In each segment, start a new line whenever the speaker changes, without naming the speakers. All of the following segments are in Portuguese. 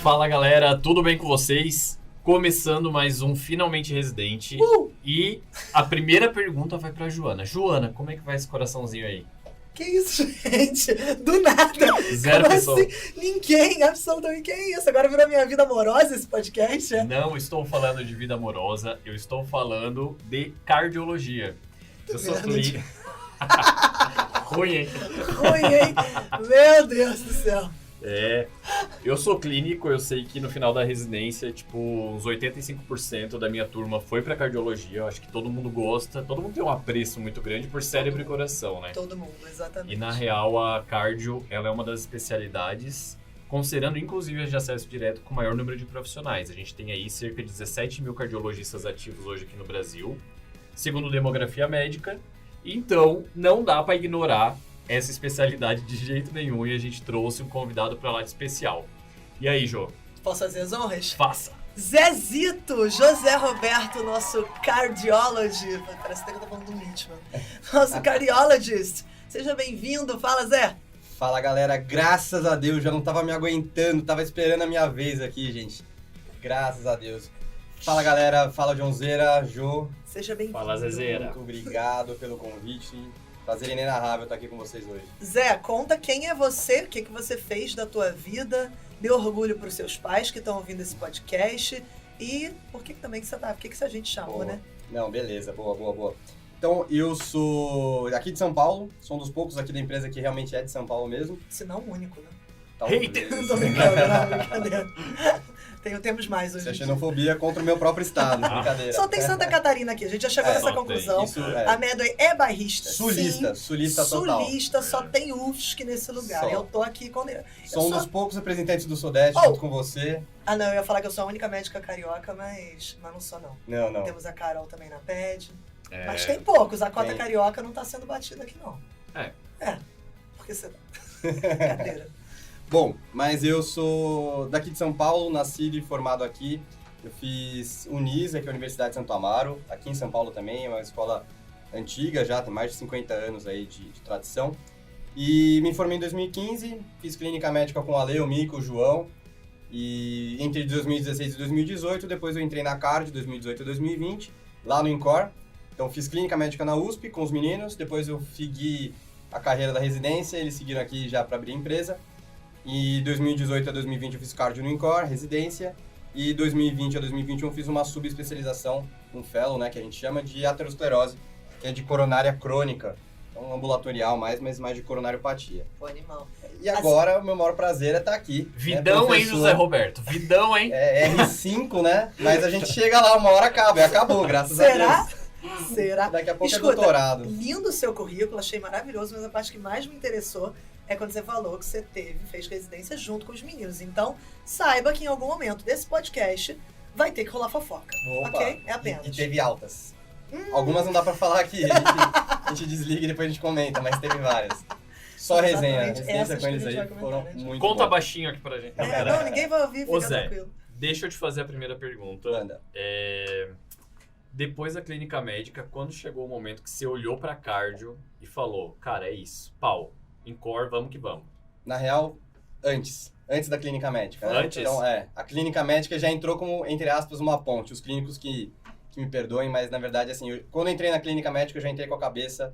Fala galera, tudo bem com vocês? Começando mais um Finalmente Residente. E a primeira pergunta vai pra Joana. Joana, como é que vai esse coraçãozinho aí?
Que isso, gente? Do nada.
Zero
Como
pessoa.
assim? Ninguém, absolutamente. Que isso? Agora virou minha vida amorosa esse podcast?
Não estou falando de vida amorosa, eu estou falando de cardiologia. Eu sou clínico. Ruim, hein?
Ruim, hein? Meu Deus do céu.
Eu sou clínico, eu sei que no final da residência, tipo, uns 85% da minha turma foi pra cardiologia. Eu acho que todo mundo gosta, todo mundo tem um apreço muito grande por cérebro e coração, né?
Todo mundo, exatamente.
E na real, a cardio, ela é uma das especialidades, considerando inclusive as de acesso direto, com o maior número de profissionais. A gente tem aí cerca de 17 mil cardiologistas ativos hoje aqui no Brasil, segundo Demografia Médica. Então, não dá pra ignorar essa especialidade de jeito nenhum, e a gente trouxe um convidado pra lá de especial. E aí, Jô?
Posso fazer as honras?
Faça!
Zezito, José Roberto, nosso cardiology. Parece até que eu tô falando do Mitchell. Nosso cardiologist. Seja bem-vindo. Fala, Zé.
Fala, galera. Graças a Deus, já não tava me aguentando, tava esperando a minha vez aqui, gente. Graças a Deus. Fala, galera. Fala, Joãozeira, Jô.
Seja bem-vindo.
Fala, Zezeira.
Muito obrigado pelo convite. Prazer inenarrável estar aqui com vocês hoje.
Zé, conta quem é você, o que você fez da tua vida, dê orgulho pros seus pais que estão ouvindo esse podcast e por que também que você tá, por que a gente chamou,
Boa.
né?
Não, beleza. Boa. Então, eu sou aqui de São Paulo, sou um dos poucos aqui da empresa que realmente é de São Paulo mesmo.
Se não o único, né?
Talvez.
Hater.
Tô brincando, não, brincadeira. Temos mais hoje.
Isso é xenofobia contra o meu próprio estado, brincadeira.
Só tem Santa Catarina aqui, a gente já chegou nessa
só tem.
conclusão.
Isso é.
A Medway é bairrista.
Sulista,
sim,
sulista total.
Sulista, só tem UFSC nesse lugar.
Só.
Eu tô aqui com...
Sou um dos poucos representantes do Sudeste,
Oh.
junto com você.
Ah, não, eu ia falar que eu sou a única médica carioca, mas não sou, não.
Não.
Temos a Carol também na PED.
É,
Mas tem poucos, a cota
Tem.
carioca não tá sendo batida aqui, não. Porque você... Brincadeira.
Bom, mas eu sou daqui de São Paulo, nascido e formado aqui. Eu fiz Unisa, que é a Universidade de Santo Amaro, aqui em São Paulo também, é uma escola antiga já, tem mais de 50 anos aí de tradição. E me formei em 2015, fiz clínica médica com o Ale, o Mico, o João. E entre 2016 e 2018, depois eu entrei na CAR de 2018 a 2020, lá no INCOR. Então fiz clínica médica na USP com os meninos, depois eu segui a carreira da residência, eles seguiram aqui já para abrir a empresa. E 2018 a 2020 eu fiz cardio no INCOR, residência. E 2020 a 2021 eu fiz uma subespecialização, um fellow, né, que a gente chama de aterosclerose, que é de coronária crônica. Então ambulatorial mas mais de coronariopatia.
Pô, animal.
E agora o meu maior prazer é estar aqui.
Vidão,
né,
hein, José Roberto? Vidão, hein?
É R5, né? Mas a gente chega lá, uma hora acaba, e acabou, graças a Deus.
Será?
Daqui a pouco
Escuta,
é doutorado.
Lindo o seu currículo, achei maravilhoso, mas a parte que mais me interessou é quando você falou que você fez residência junto com os meninos. Então, saiba que em algum momento desse podcast vai ter que rolar fofoca.
Opa.
Ok? É apenas.
E teve altas. Algumas não dá pra falar aqui, a gente desliga e depois a gente comenta, mas teve várias. Só resenha,
Exatamente,
residência
essas
com eles
que a gente
aí
vai
foram
comentar, né?
muito
Conta
boas.
baixinho aqui pra gente.
Não, ninguém vai ouvir,
Ô,
fica
Zé,
tranquilo.
deixa eu te fazer a primeira pergunta.
Manda.
Depois da clínica médica, quando chegou o momento que você olhou pra cardio e falou, cara, é isso, pau, INCOR, vamos que vamos.
Na real, antes da clínica médica. Né?
Antes?
Então, a clínica médica já entrou como, entre aspas, uma ponte. Os clínicos que me perdoem, mas na verdade, assim, quando eu entrei na clínica médica, eu já entrei com a cabeça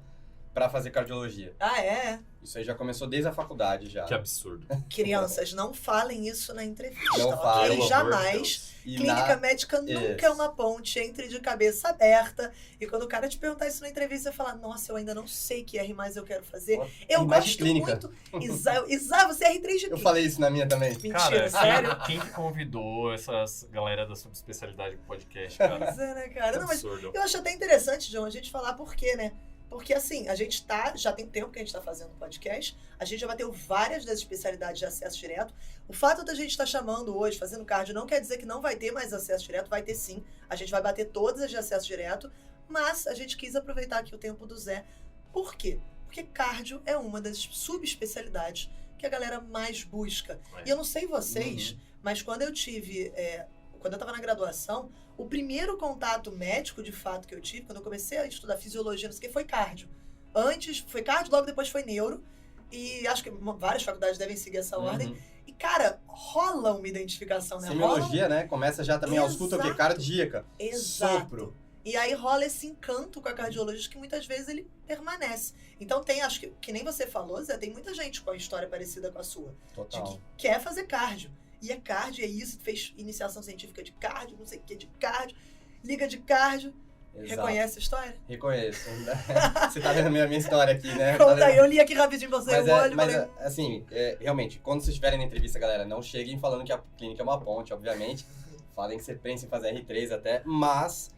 pra fazer cardiologia.
Ah, é?
Isso aí já começou desde a faculdade já.
Que absurdo.
Crianças, não falem isso na entrevista.
Não
ok?
falem,
pelo amor de
Jamais.
Deus.
E
Clínica médica nunca
Isso.
é uma ponte, entre de cabeça aberta. E quando o cara te perguntar isso na entrevista, você fala, nossa, eu ainda não sei que R+, eu quero fazer. Eu
mais de
gosto
clínica.
muito. Isa, você é R3 de
Eu
quê?
falei isso na minha também.
Mentira,
Cara,
sério?
quem que convidou essas galera da subespecialidade pro podcast, cara?
Pois é, né, cara? Não, mas
Absurdo.
eu acho até interessante, João, a gente falar por quê, né? Porque assim, a gente já tem tempo que a gente tá fazendo podcast, a gente já bateu várias das especialidades de acesso direto. O fato da gente estar chamando hoje, fazendo cardio, não quer dizer que não vai ter mais acesso direto, vai ter sim. A gente vai bater todas as de acesso direto, mas a gente quis aproveitar aqui o tempo do Zé. Por quê? Porque cardio é uma das subespecialidades que a galera mais busca. E eu não sei vocês, mas quando eu tive... quando eu estava na graduação, o primeiro contato médico, de fato, que eu tive, quando eu comecei a estudar fisiologia, não sei o que, foi cardio. Antes foi cardio, logo depois foi neuro. E acho que várias faculdades devem seguir essa ordem. E cara, rola uma identificação, né?
Semiologia, né? Começa já também a ausculta
Exato.
cardíaca.
Exato.
Sopro.
E aí rola esse encanto com a cardiologista que muitas vezes ele permanece. Então tem, acho que nem você falou, Zé, tem muita gente com a história parecida com a sua.
Total.
De que quer fazer cardio. E é cardio, é isso, fez iniciação científica de cardio, não sei o que de cardio, liga de cardio.
Exato.
Reconhece a história?
Reconheço. Você tá vendo a minha história aqui, né?
Conta
Tá
aí,
vendo?
eu li aqui rapidinho pra você,
Mas,
o olho,
mas
falei,
assim, realmente, quando vocês estiverem na entrevista, galera, não cheguem falando que a clínica é uma ponte, obviamente. Falem que você pensa em fazer R3 até, mas...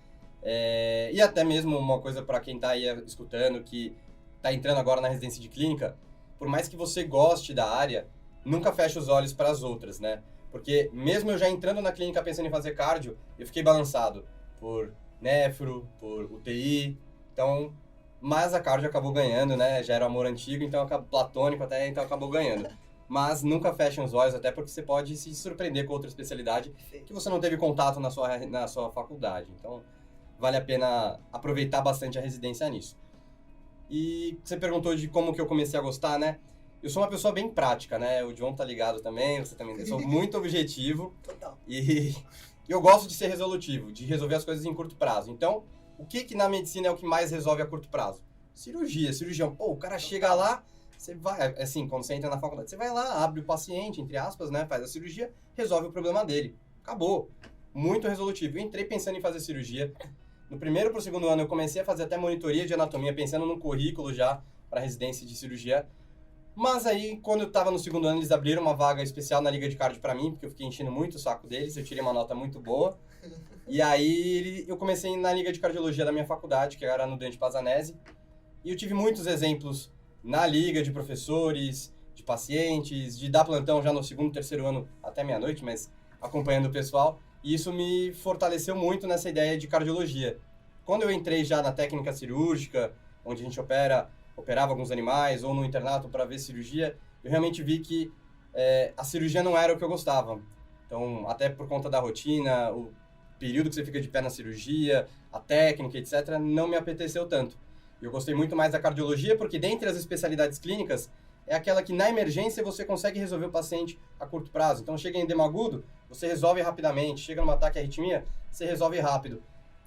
e até mesmo uma coisa para quem tá aí escutando, que tá entrando agora na residência de clínica, por mais que você goste da área, nunca feche os olhos para as outras, né? Porque mesmo eu já entrando na clínica pensando em fazer cardio, eu fiquei balançado por nefro, por UTI, então... Mas a cardio acabou ganhando, né? Já era um amor antigo, então platônico até, então acabou ganhando. Mas nunca fechem os olhos, até porque você pode se surpreender com outra especialidade que você não teve contato na sua faculdade. Então, vale a pena aproveitar bastante a residência nisso. E você perguntou de como que eu comecei a gostar, né? Eu sou uma pessoa bem prática, né? O John tá ligado também, você também. Eu sou muito objetivo.
total.
E eu gosto de ser resolutivo, de resolver as coisas em curto prazo. Então, o que na medicina é o que mais resolve a curto prazo? Cirurgia, cirurgião. Pô, o cara chega lá, você vai, assim, quando você entra na faculdade, você vai lá, abre o paciente, entre aspas, né? Faz a cirurgia, resolve o problema dele. Acabou. Muito resolutivo. Eu entrei pensando em fazer cirurgia. No primeiro pro segundo ano, eu comecei a fazer até monitoria de anatomia, pensando no currículo já para residência de cirurgia. Mas aí, quando eu tava no segundo ano, eles abriram uma vaga especial na Liga de Cardio para mim, porque eu fiquei enchendo muito o saco deles, eu tirei uma nota muito boa. E aí, eu comecei na Liga de Cardiologia da minha faculdade, que era no Dante Pazanese. E eu tive muitos exemplos na liga de professores, de pacientes, de dar plantão já no segundo, terceiro ano até meia-noite, mas acompanhando o pessoal. E isso me fortaleceu muito nessa ideia de cardiologia. Quando eu entrei já na técnica cirúrgica, onde a gente operava alguns animais, ou no internato para ver cirurgia, eu realmente vi que a cirurgia não era o que eu gostava. Então, até por conta da rotina, o período que você fica de pé na cirurgia, a técnica, etc., não me apeteceu tanto. Eu gostei muito mais da cardiologia, porque dentre as especialidades clínicas, é aquela que na emergência você consegue resolver o paciente a curto prazo. Então, chega em edema agudo, você resolve rapidamente. Chega num ataque à arritmia, você resolve rápido.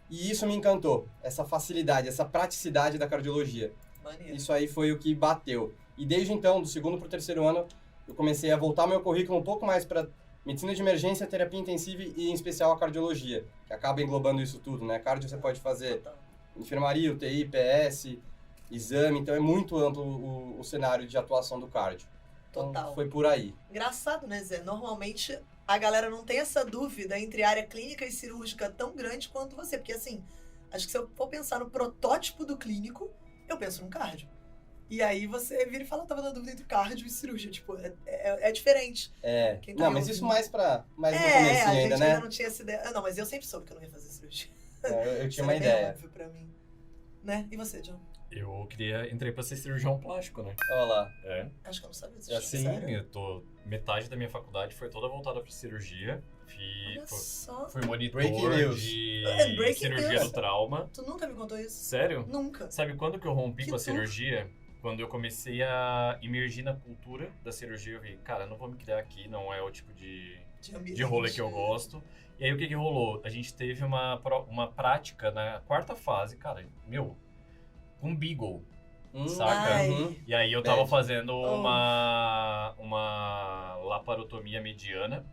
E isso me encantou, essa facilidade, essa praticidade da cardiologia.
Maneiro.
Isso aí foi o que bateu. E desde então, do segundo para o terceiro ano, eu comecei a voltar meu currículo um pouco mais para medicina de emergência, terapia intensiva e, em especial, a cardiologia, que acaba englobando isso tudo, né? Cardio você pode fazer enfermaria, UTI, PS, exame, então é muito amplo o cenário de atuação do cardio. Então,
Total.
foi por aí.
Engraçado, né, Zé? Normalmente a galera não tem essa dúvida entre área clínica e cirúrgica tão grande quanto você. Porque, assim, acho que se eu for pensar no protótipo do clínico, eu penso no cardio. E aí você vira e fala, tava na dúvida entre cardio e cirurgia. Tipo, é diferente. Quem tá
não, mas
ouvindo?
isso mais no comecinho
a gente
ainda, né?
não tinha essa ideia. Não, mas eu sempre soube que eu não ia fazer cirurgia.
Eu tinha
Isso
uma
era bem
ideia.
óbvio pra mim. Né? E você, John?
Eu entrei pra ser cirurgião plástico, né?
Olha lá.
Acho que eu não sabia disso.
Já
Sim,
Sério?
metade da minha faculdade foi toda voltada pra cirurgia.
Olha só.
Fui monitor
Breaking news.
de
Breaking
cirurgia
news.
do trauma.
Tu nunca me contou isso?
Sério?
Nunca.
Sabe quando que eu rompi
Que
com a
tudo.
cirurgia? Quando eu comecei a imergir na cultura da cirurgia, eu vi, cara, não vou me criar aqui, não é o tipo de rolê que eu gosto. E aí o que rolou? A gente teve uma prática na quarta fase, cara, com Beagle, saca?
Ai.
E aí eu tava
Bad.
fazendo uma laparotomia mediana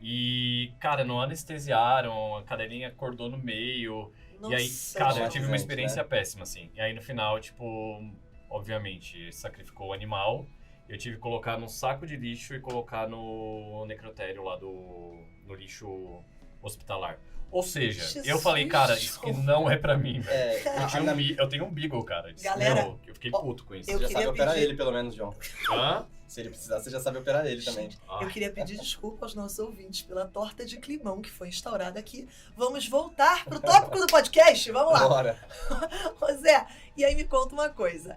e, cara, não anestesiaram, a cadelinha acordou no meio.
Nossa,
E aí, cara, eu tive uma
traumatizante,
experiência péssima, assim. E aí no final, tipo, obviamente, sacrificou o animal. Eu tive que colocar num saco de lixo e colocar no necrotério lá no lixo hospitalar. Ou seja,
Jesus.
eu falei, cara, isso aqui não é pra mim, velho.
É,
Eu tenho um Beagle, cara.
Galera,
Eu fiquei puto com isso.
eu
Você já
queria
sabe operar
pedir-
ele, pelo menos, John.
Hã?
Se ele precisar, você já sabe operar ele também.
Ah,
Eu queria pedir desculpa aos nossos ouvintes pela torta de climão que foi instaurada aqui. Vamos voltar pro tópico do podcast. Vamos lá.
Bora.
Ô Zé, e aí me conta uma coisa.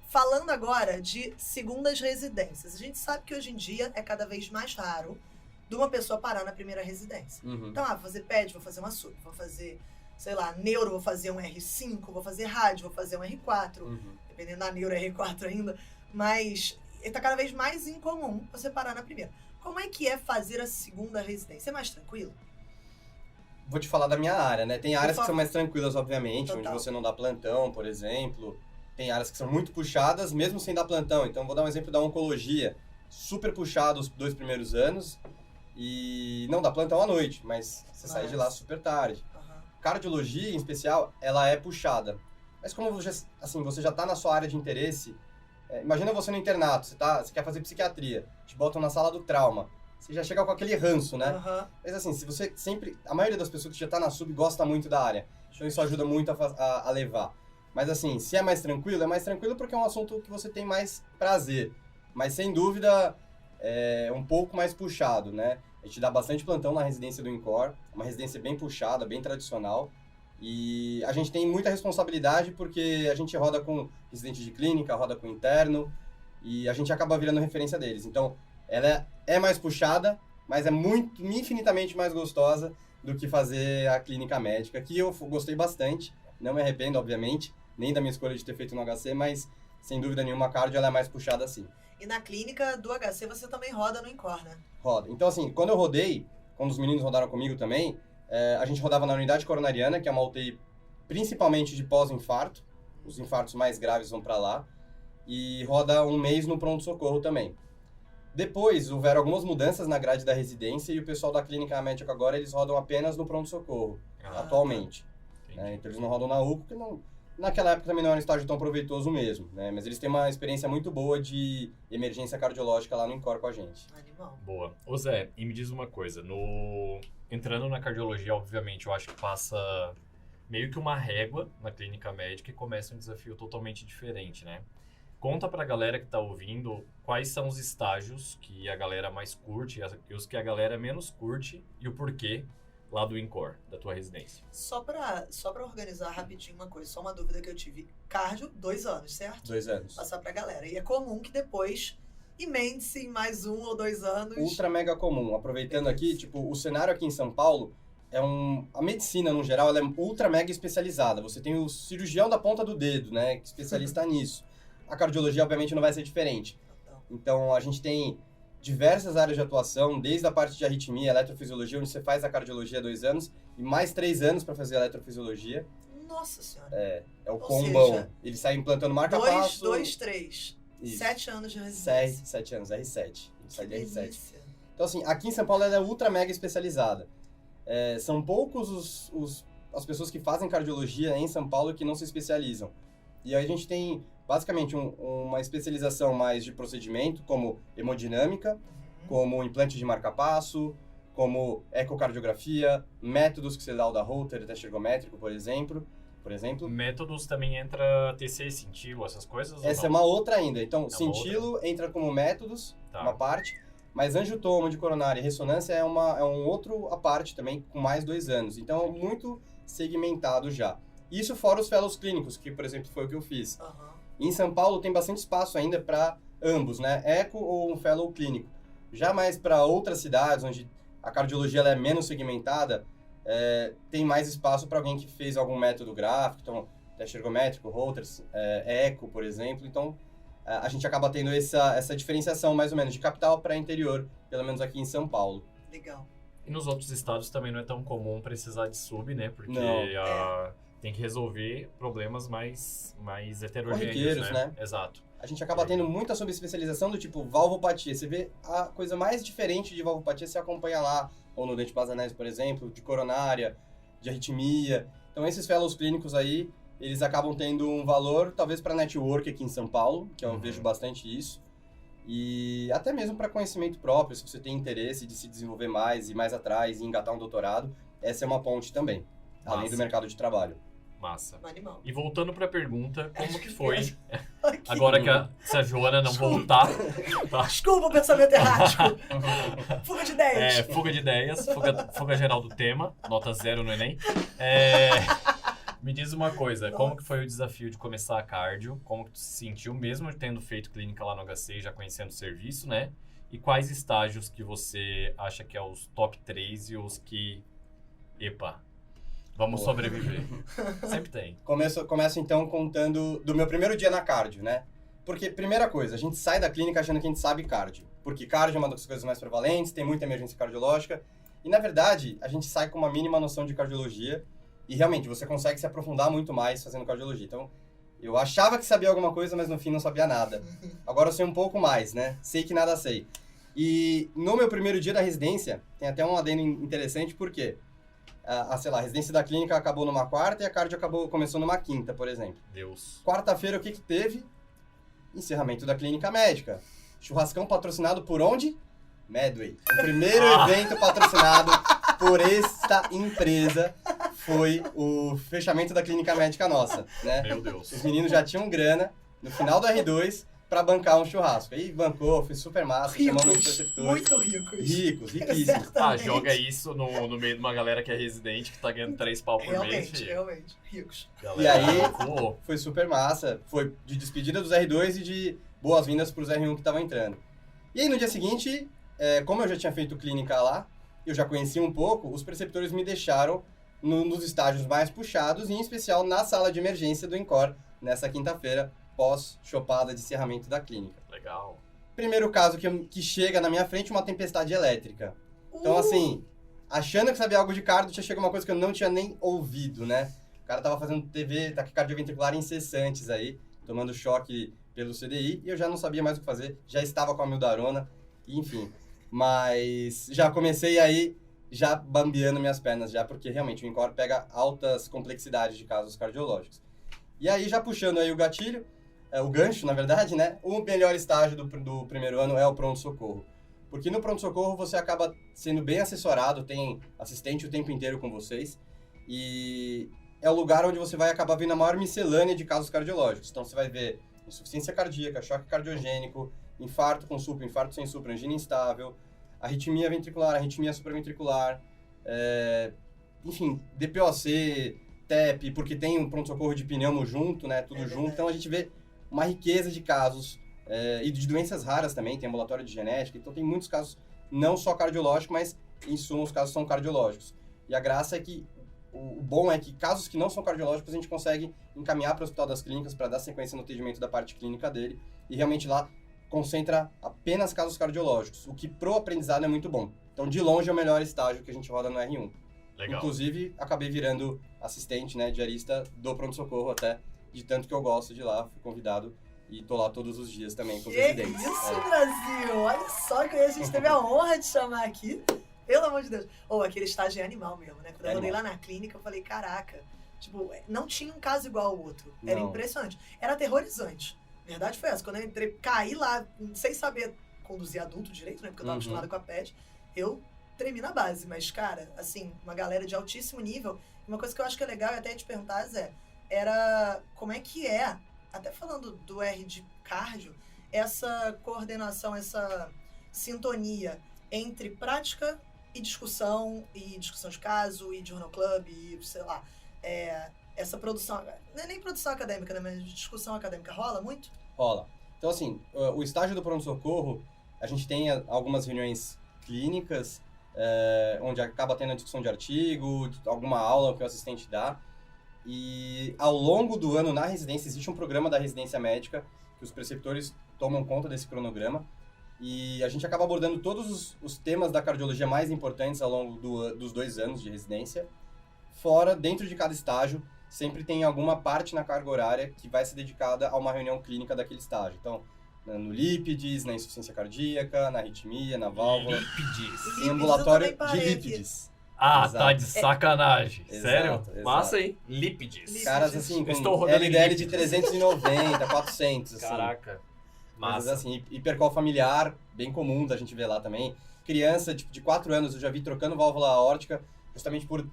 Falando agora de segundas residências. A gente sabe que hoje em dia é cada vez mais raro de uma pessoa parar na primeira residência.
Uhum.
Então, vou fazer PED, vou fazer uma SUP, vou fazer, sei lá, neuro, vou fazer um R5, vou fazer rádio, vou fazer um R4.
Uhum.
Dependendo da neuro, R4 ainda. Mas tá cada vez mais incomum você parar na primeira. Como é que é fazer a segunda residência? É mais tranquilo?
Vou te falar da minha área, né? Tem áreas que são mais tranquilas, obviamente,
Total.
onde você não dá plantão, por exemplo. Tem áreas que são muito puxadas, mesmo sem dar plantão. Então, vou dar um exemplo da oncologia. Super puxado os 2 primeiros anos e não dá plantão à noite, mas você sai de lá super tarde.
Aham.
Cardiologia, em especial, ela é puxada. Mas como você já está na sua área de interesse, imagina você no internato, você quer fazer psiquiatria, te botam na sala do trauma. Você já chega com aquele ranço, né?
Aham.
Mas assim, se você sempre... A maioria das pessoas que já tá na sub gosta muito da área. Então isso ajuda muito a levar. Mas assim, se é mais tranquilo porque é um assunto que você tem mais prazer. Mas sem dúvida, é um pouco mais puxado, né? A gente dá bastante plantão na residência do INCOR. Uma residência bem puxada, bem tradicional. E a gente tem muita responsabilidade porque a gente roda com residente de clínica, roda com interno. E a gente acaba virando referência deles. Então, ela é mais puxada, mas é infinitamente mais gostosa do que fazer a clínica médica, que eu gostei bastante, não me arrependo, obviamente, nem da minha escolha de ter feito no HC, mas sem dúvida nenhuma a cardio ela é mais puxada assim.
E na clínica do HC você também roda no INCOR, né?
Roda. Então assim, quando eu rodei, quando os meninos rodaram comigo também, a gente rodava na unidade coronariana, que é uma UTI principalmente de pós-infarto, os infartos mais graves vão para lá, e roda um mês no pronto-socorro também. Depois, houveram algumas mudanças na grade da residência e o pessoal da clínica médica agora, eles rodam apenas no pronto-socorro, atualmente. Né? Então, eles não rodam na UCO, porque naquela época também não era um estágio tão proveitoso mesmo, né? Mas eles têm uma experiência muito boa de emergência cardiológica lá no INCOR com a gente.
Animal.
Boa. Ô Zé, e me diz uma coisa, entrando na cardiologia, obviamente, eu acho que passa meio que uma régua na clínica médica e começa um desafio totalmente diferente, né? Conta pra galera que tá ouvindo quais são os estágios que a galera mais curte e os que a galera menos curte e o porquê lá do INCOR, da tua residência.
Só pra organizar rapidinho uma coisa, só uma dúvida que eu tive. Cardio, 2 anos, certo?
2 anos.
Passar pra galera. E é comum que depois emende-se em mais 1 ou 2 anos.
Ultra mega comum. Aproveitando aqui, tipo, o cenário aqui em São Paulo a medicina, no geral, ela é ultra mega especializada. Você tem o cirurgião da ponta do dedo, né, que é especialista nisso. A cardiologia, obviamente, não vai ser diferente. Então, a gente tem diversas áreas de atuação, desde a parte de arritmia, eletrofisiologia, onde você faz a cardiologia 2 anos, e mais 3 anos para fazer a eletrofisiologia.
Nossa senhora.
É o
Ou
combão.
seja,
Eles saem implantando marca-passo.
2, 3.
Isso.
7 anos de residência.
7 anos, R7. Ele sai de R7.
Delícia.
Então, assim, aqui em São Paulo ela é ultra mega especializada. São poucos as pessoas que fazem cardiologia em São Paulo que não se especializam. E aí a gente tem, basicamente, uma especialização mais de procedimento, como hemodinâmica, como implante de marca-passo, como ecocardiografia, métodos que você dá o da Holter, teste ergométrico, por exemplo.
Métodos também entra TC, cintilo, essas coisas?
Essa é uma outra ainda. Então, cintilo
outra.
entra como métodos,
Tá.
uma parte, mas angiotoma de coronária e ressonância é um outro à parte também, com mais 2 anos. Então, é muito segmentado já. Isso fora os fellows clínicos, que, por exemplo, foi o que eu fiz. Em São Paulo tem bastante espaço ainda para ambos, né? Eco ou um fellow clínico. Já mais para outras cidades, onde a cardiologia ela é menos segmentada, tem mais espaço para alguém que fez algum método gráfico, então, teste ergométrico, Holter, eco, por exemplo. Então, a gente acaba tendo essa diferenciação, mais ou menos, de capital para interior, pelo menos aqui em São Paulo.
Legal.
E nos outros estados também não é tão comum precisar de sub, né? Porque
Não.
tem que resolver problemas mais heterogêneos,
Corriqueiros, né?
Exato.
A gente acaba tendo muita subespecialização do tipo valvopatia. Você vê a coisa mais diferente de valvopatia, você acompanha lá, ou no dente basanese, por exemplo, de coronária, de arritmia. Então, esses fellows clínicos aí, eles acabam tendo um valor, talvez para network aqui em São Paulo, que eu vejo bastante isso. E até mesmo para conhecimento próprio, se você tem interesse de se desenvolver mais, ir mais atrás e engatar um doutorado, essa é uma ponte também, além do mercado de trabalho.
Massa.
Animal.
E voltando para a pergunta, como que foi?
Aqui.
Agora que se a Joana não voltar... Tá.
Desculpa o pensamento errático. Fuga de ideias.
Fuga de ideias, fuga geral do tema, nota 0 no Enem. Me diz uma coisa, como que foi o desafio de começar a cardio? Como que tu se sentiu, mesmo tendo feito clínica lá no HC, já conhecendo o serviço, né? E quais estágios que você acha que é os top 3 e os que... Vamos sobreviver. Sempre tem.
Começo então contando do meu primeiro dia na cardio, né? Porque, primeira coisa, a gente sai da clínica achando que a gente sabe cardio. Porque cardio é uma das coisas mais prevalentes, tem muita emergência cardiológica. E, na verdade, a gente sai com uma mínima noção de cardiologia. E, realmente, você consegue se aprofundar muito mais fazendo cardiologia. Então, eu achava que sabia alguma coisa, mas no fim não sabia nada. Agora eu sei um pouco mais, né? Sei que nada sei. E no meu primeiro dia da residência, tem até um adendo interessante, porque sei lá, a residência da clínica acabou numa quarta e a cardio começou numa quinta, por exemplo.
Deus.
Quarta-feira, o que teve? Encerramento da clínica médica. Churrascão patrocinado por onde? Medway. O primeiro evento patrocinado por esta empresa foi o fechamento da clínica médica nossa, né?
Meu Deus.
Os meninos já tinham grana no final do R2 para bancar um churrasco. Aí bancou, foi super massa, chamando os preceptores.
Muito ricos.
Riquíssimos.
Joga isso no meio de uma galera que é residente, que tá ganhando 3 pau por mês.
Realmente, ricos.
E aí, foi super massa. Foi de despedida dos R2 e de boas-vindas pros R1 que estavam entrando. E aí, no dia seguinte, como eu já tinha feito clínica lá, eu já conhecia um pouco, os preceptores me deixaram nos estágios mais puxados, e em especial na sala de emergência do INCOR, nessa quinta-feira, pós-chopada de encerramento da clínica.
Legal.
Primeiro caso que chega na minha frente, uma tempestade elétrica. Então, assim, achando que sabia algo de cardio, já chega uma coisa que eu não tinha nem ouvido, né? O cara tava fazendo taquicardia ventricular incessantes aí, tomando choque pelo CDI, e eu já não sabia mais o que fazer, já estava com a mildarona, enfim. Mas já comecei aí, já bambeando minhas pernas já, porque realmente o INCOR pega altas complexidades de casos cardiológicos. E aí, já puxando aí o gatilho, o gancho, na verdade, né? O melhor estágio do primeiro ano é o pronto-socorro. Porque no pronto-socorro você acaba sendo bem assessorado, tem assistente o tempo inteiro com vocês, e é o lugar onde você vai acabar vendo a maior miscelânea de casos cardiológicos. Então você vai ver insuficiência cardíaca, choque cardiogênico, infarto com supra, infarto sem supra, angina instável, arritmia ventricular, arritmia supraventricular, enfim, DPOC, TEP, porque tem um pronto-socorro de pneumo junto, né, tudo junto. Então a gente vê uma riqueza de casos e de doenças raras também, tem ambulatório de genética, então tem muitos casos não só cardiológicos, mas em suma os casos são cardiológicos. E a graça é que, o bom é que casos que não são cardiológicos a gente consegue encaminhar para o Hospital das Clínicas para dar sequência no atendimento da parte clínica dele, e realmente lá concentra apenas casos cardiológicos, o que pro aprendizado é muito bom. Então, de longe, é o melhor estágio que a gente roda no R1.
Legal.
Inclusive, acabei virando assistente, né, diarista do pronto-socorro até, de tanto que eu gosto de lá, fui convidado e tô lá todos os dias também com os residentes.
Isso, Brasil! Olha só que a gente teve a honra de chamar aqui. Pelo amor de Deus. Aquele estágio é animal mesmo, né? Quando eu andei lá na clínica, eu falei, caraca, tipo, não tinha um caso igual ao outro. Era impressionante. Era aterrorizante. A verdade foi essa. Quando eu entrei, caí lá, sem saber conduzir adulto direito, né? Porque eu tava acostumada com a PET. Eu tremi na base. Mas, cara, assim, uma galera de altíssimo nível. Uma coisa que eu acho que é legal, e até te perguntar, Zé, era como é que até falando do R de cardio, essa coordenação, essa sintonia entre prática e discussão de caso, e journal club, e sei lá, essa produção, não é nem produção acadêmica, né, mas discussão acadêmica rola muito?
Rola. Então, assim, o estágio do pronto-socorro, a gente tem algumas reuniões clínicas, onde acaba tendo a discussão de artigo, alguma aula que o assistente dá, e ao longo do ano na residência, existe um programa da residência médica, que os preceptores tomam conta desse cronograma, e a gente acaba abordando todos os temas da cardiologia mais importantes ao longo dos 2 anos de residência. Fora, dentro de cada estágio, sempre tem alguma parte na carga horária que vai ser dedicada a uma reunião clínica daquele estágio. Então, no lípides, na insuficiência cardíaca, na arritmia, na válvula.
Lípides?
Em ambulatório de lípides.
Exato. Tá de sacanagem.
Exato,
Sério?
exato.
Massa, hein? Lípides.
Caras assim,
Estou
com
rodando
LDL
em
de
lípides.
390, 400. Assim.
Caraca.
Mas
Massa.
assim, hipercol familiar, bem comum da gente ver lá também. Criança tipo, de 4 anos, eu já vi trocando válvula aórtica, justamente por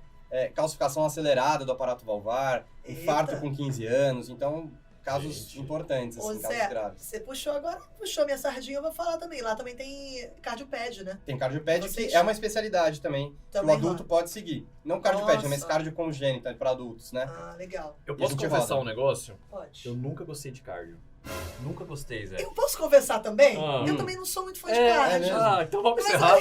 calcificação acelerada do aparato valvar, infarto com 15 anos. Então, casos importantes, assim, casos graves.
Você puxou minha sardinha, eu vou falar também. Lá também tem cardioped, né?
Tem cardioped, que é uma especialidade também que o adulto pode seguir. Não cardioped, mas cardio congênita para adultos, né?
Ah, legal.
Eu posso confessar um negócio?
Pode.
Eu nunca gostei de cardio. Nunca gostei, Zé.
Eu posso conversar também? Eu também não sou muito fã de cardio.
Então vamos encerrar.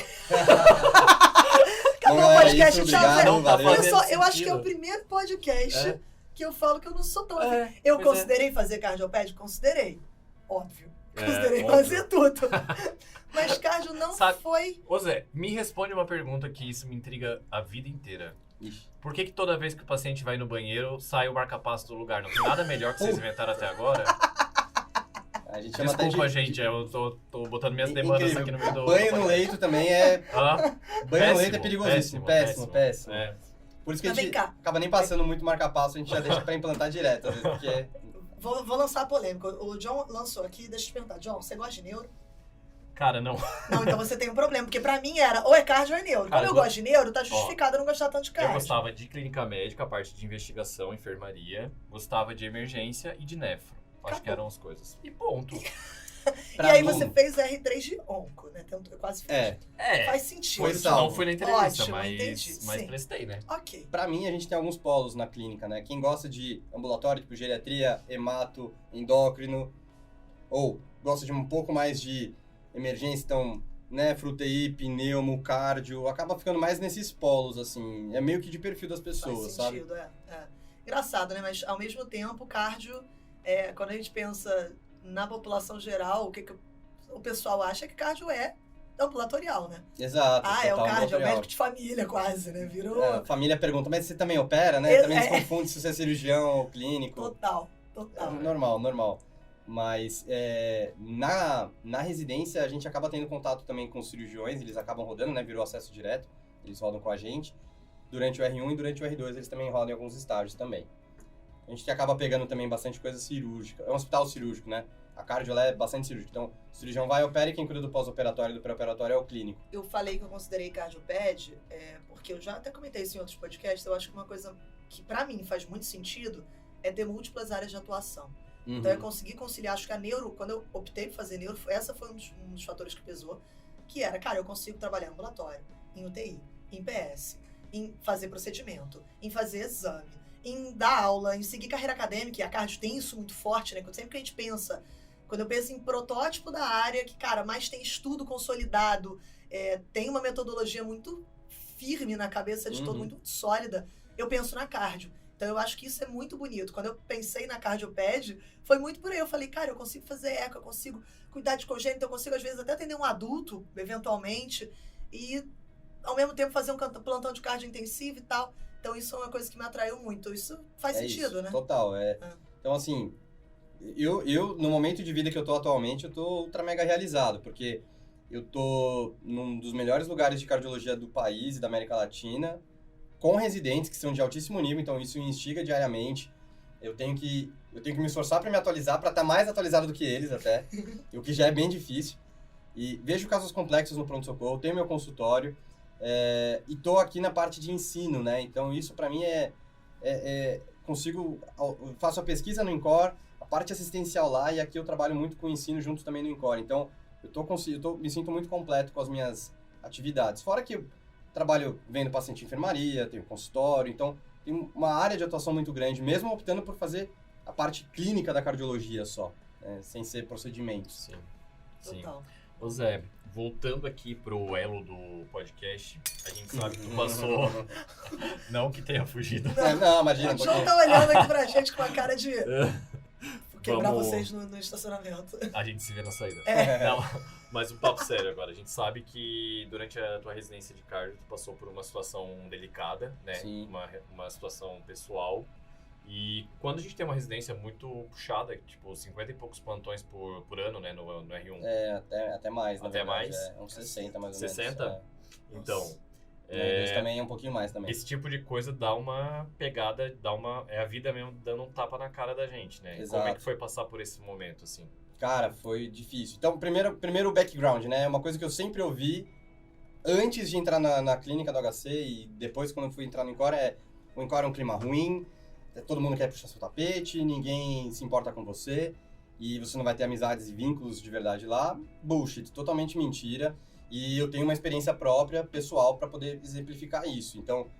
Acabou o podcast, tchau,
valeu.
Eu acho que é o primeiro podcast que eu falo que eu não sou tão... eu considerei fazer cardioped? Considerei. óbvio. Considerei fazer tudo. Mas cardio não foi...
Ô Zé, me responde uma pergunta que isso me intriga a vida inteira.
Ixi.
Por que toda vez que o paciente vai no banheiro, sai o marca-passo do lugar? Não tem nada melhor que vocês inventaram até agora?
A gente chama
Desculpa,
até de...
gente, eu tô botando minhas demandas
Incrível.
aqui no meio do...
Banho no leito também é... Banho no leito é perigosíssimo. Péssimo.
É.
Por isso que a
Mas
gente
vem cá.
acaba nem passando muito marca-passo, a gente já deixa pra implantar direto, às vezes, porque...
Vou lançar a polêmica. O John lançou aqui, deixa eu te perguntar. John, você gosta de neuro?
Cara, não.
Não, então você tem um problema, porque pra mim era ou é cardio ou é neuro.
Cara,
Como eu gosto de neuro, tá justificado eu não gostar tanto de
Eu
cardio.
gostava de clínica médica, a parte de investigação, enfermaria. Gostava de emergência e de nefro. Acho que eram as coisas. E ponto.
E aí você fez R3 de onco, né? Eu quase fiz. Faz sentido.
Foi
Não
salvo.
fui na entrevista,
Ótimo, entendi.
mas
Sim.
prestei, né?
Ok.
Pra mim, a gente tem alguns polos na clínica, né? Quem gosta de ambulatório, tipo geriatria, hemato, endócrino, ou gosta de um pouco mais de emergência, então, nefro, UTI, pneumo, cardio, acaba ficando mais nesses polos, assim. É meio que de perfil das pessoas,
Faz sentido,
sabe?
Engraçado, né? Mas, ao mesmo tempo, cardio, quando a gente pensa na população geral, o que o pessoal acha que cardio é ambulatorial, né?
Exato.
É o
total
cardio, é o
ambulatorial.
médico de família, quase, né? Virou
A família pergunta, mas você também opera, né? Também se confunde se você é cirurgião ou clínico.
total.
Normal. Mas na residência a gente acaba tendo contato também com os cirurgiões, eles acabam rodando, né? Virou acesso direto, eles rodam com a gente. Durante o R1 e durante o R2 eles também rodam em alguns estágios também. A gente acaba pegando também bastante coisa cirúrgica. É um hospital cirúrgico, né? A cardio ela é bastante cirúrgica. Então, o cirurgião vai, opera e quem cuida do pós-operatório e do pré-operatório é o clínico.
Eu falei que eu considerei cardioped, porque eu já até comentei isso em outros podcasts, eu acho que uma coisa que pra mim faz muito sentido é ter múltiplas áreas de atuação. Então eu consegui conciliar, acho que a neuro, quando eu optei por fazer neuro, essa foi um dos fatores que pesou, que era, cara, eu consigo trabalhar em ambulatório, em UTI, em PS, em fazer procedimento, em fazer exame, em dar aula, em seguir carreira acadêmica, e a cardio tem isso muito forte, né? Sempre que a gente pensa, quando eu penso em protótipo da área, que, cara, mais tem estudo consolidado, tem uma metodologia muito firme na cabeça de todo mundo, muito sólida, eu penso na cardio. Então, eu acho que isso é muito bonito. Quando eu pensei na cardioped, foi muito por aí. Eu falei, cara, eu consigo fazer eco, eu consigo cuidar de congênito, eu consigo, às vezes, até atender um adulto, eventualmente, e, ao mesmo tempo, fazer um plantão de cardio intensivo e tal. Então, isso é uma coisa que me atraiu muito. Isso faz sentido,
isso,
né?
Total, Então, assim, eu, no momento de vida que eu tô atualmente, eu tô ultra mega realizado, porque eu tô num dos melhores lugares de cardiologia do país e da América Latina, com residentes que são de altíssimo nível, então isso me instiga diariamente. Eu tenho que me esforçar para me atualizar, para estar mais atualizado do que eles até, o que já é bem difícil. E vejo casos complexos no pronto-socorro, tenho meu consultório, e tô aqui na parte de ensino, né? Então isso para mim faço a pesquisa no INCOR, a parte assistencial lá, e aqui eu trabalho muito com o ensino junto também no INCOR. Então me sinto muito completo com as minhas atividades. Fora que eu trabalho vendo paciente em enfermaria, tenho consultório, então tem uma área de atuação muito grande, mesmo optando por fazer a parte clínica da cardiologia só, né, sem ser procedimentos.
Sim.
Total.
Ô Zé, voltando aqui pro elo do podcast, a gente sabe que tu passou... Não que tenha fugido.
Não, imagina.
O João tá olhando aqui pra gente com uma cara de... quebrar
Vamos...
vocês no estacionamento.
A gente se vê na saída. Não, mas um papo sério agora. A gente sabe que durante a tua residência de cardio, tu passou por uma situação delicada, né?
Sim.
Uma situação pessoal. E quando a gente tem uma residência muito puxada, tipo 50 e poucos plantões por ano, né? No R1.
Até mais, na
Até
verdade.
mais?
Uns 60, mais ou
60?
menos.
Então...
Isso também é um pouquinho mais também.
Esse tipo de coisa dá uma pegada, é a vida mesmo dando um tapa na cara da gente, né?
Exato.
Como é que foi passar por esse momento, assim?
Cara, foi difícil. Então, primeiro o background, né? Uma coisa que eu sempre ouvi antes de entrar na clínica do HC e depois quando eu fui entrar no INCOR o INCOR é um clima ruim, todo mundo quer puxar seu tapete, ninguém se importa com você e você não vai ter amizades e vínculos de verdade lá. Bullshit, totalmente mentira. E eu tenho uma experiência própria, pessoal, para poder exemplificar isso. Então,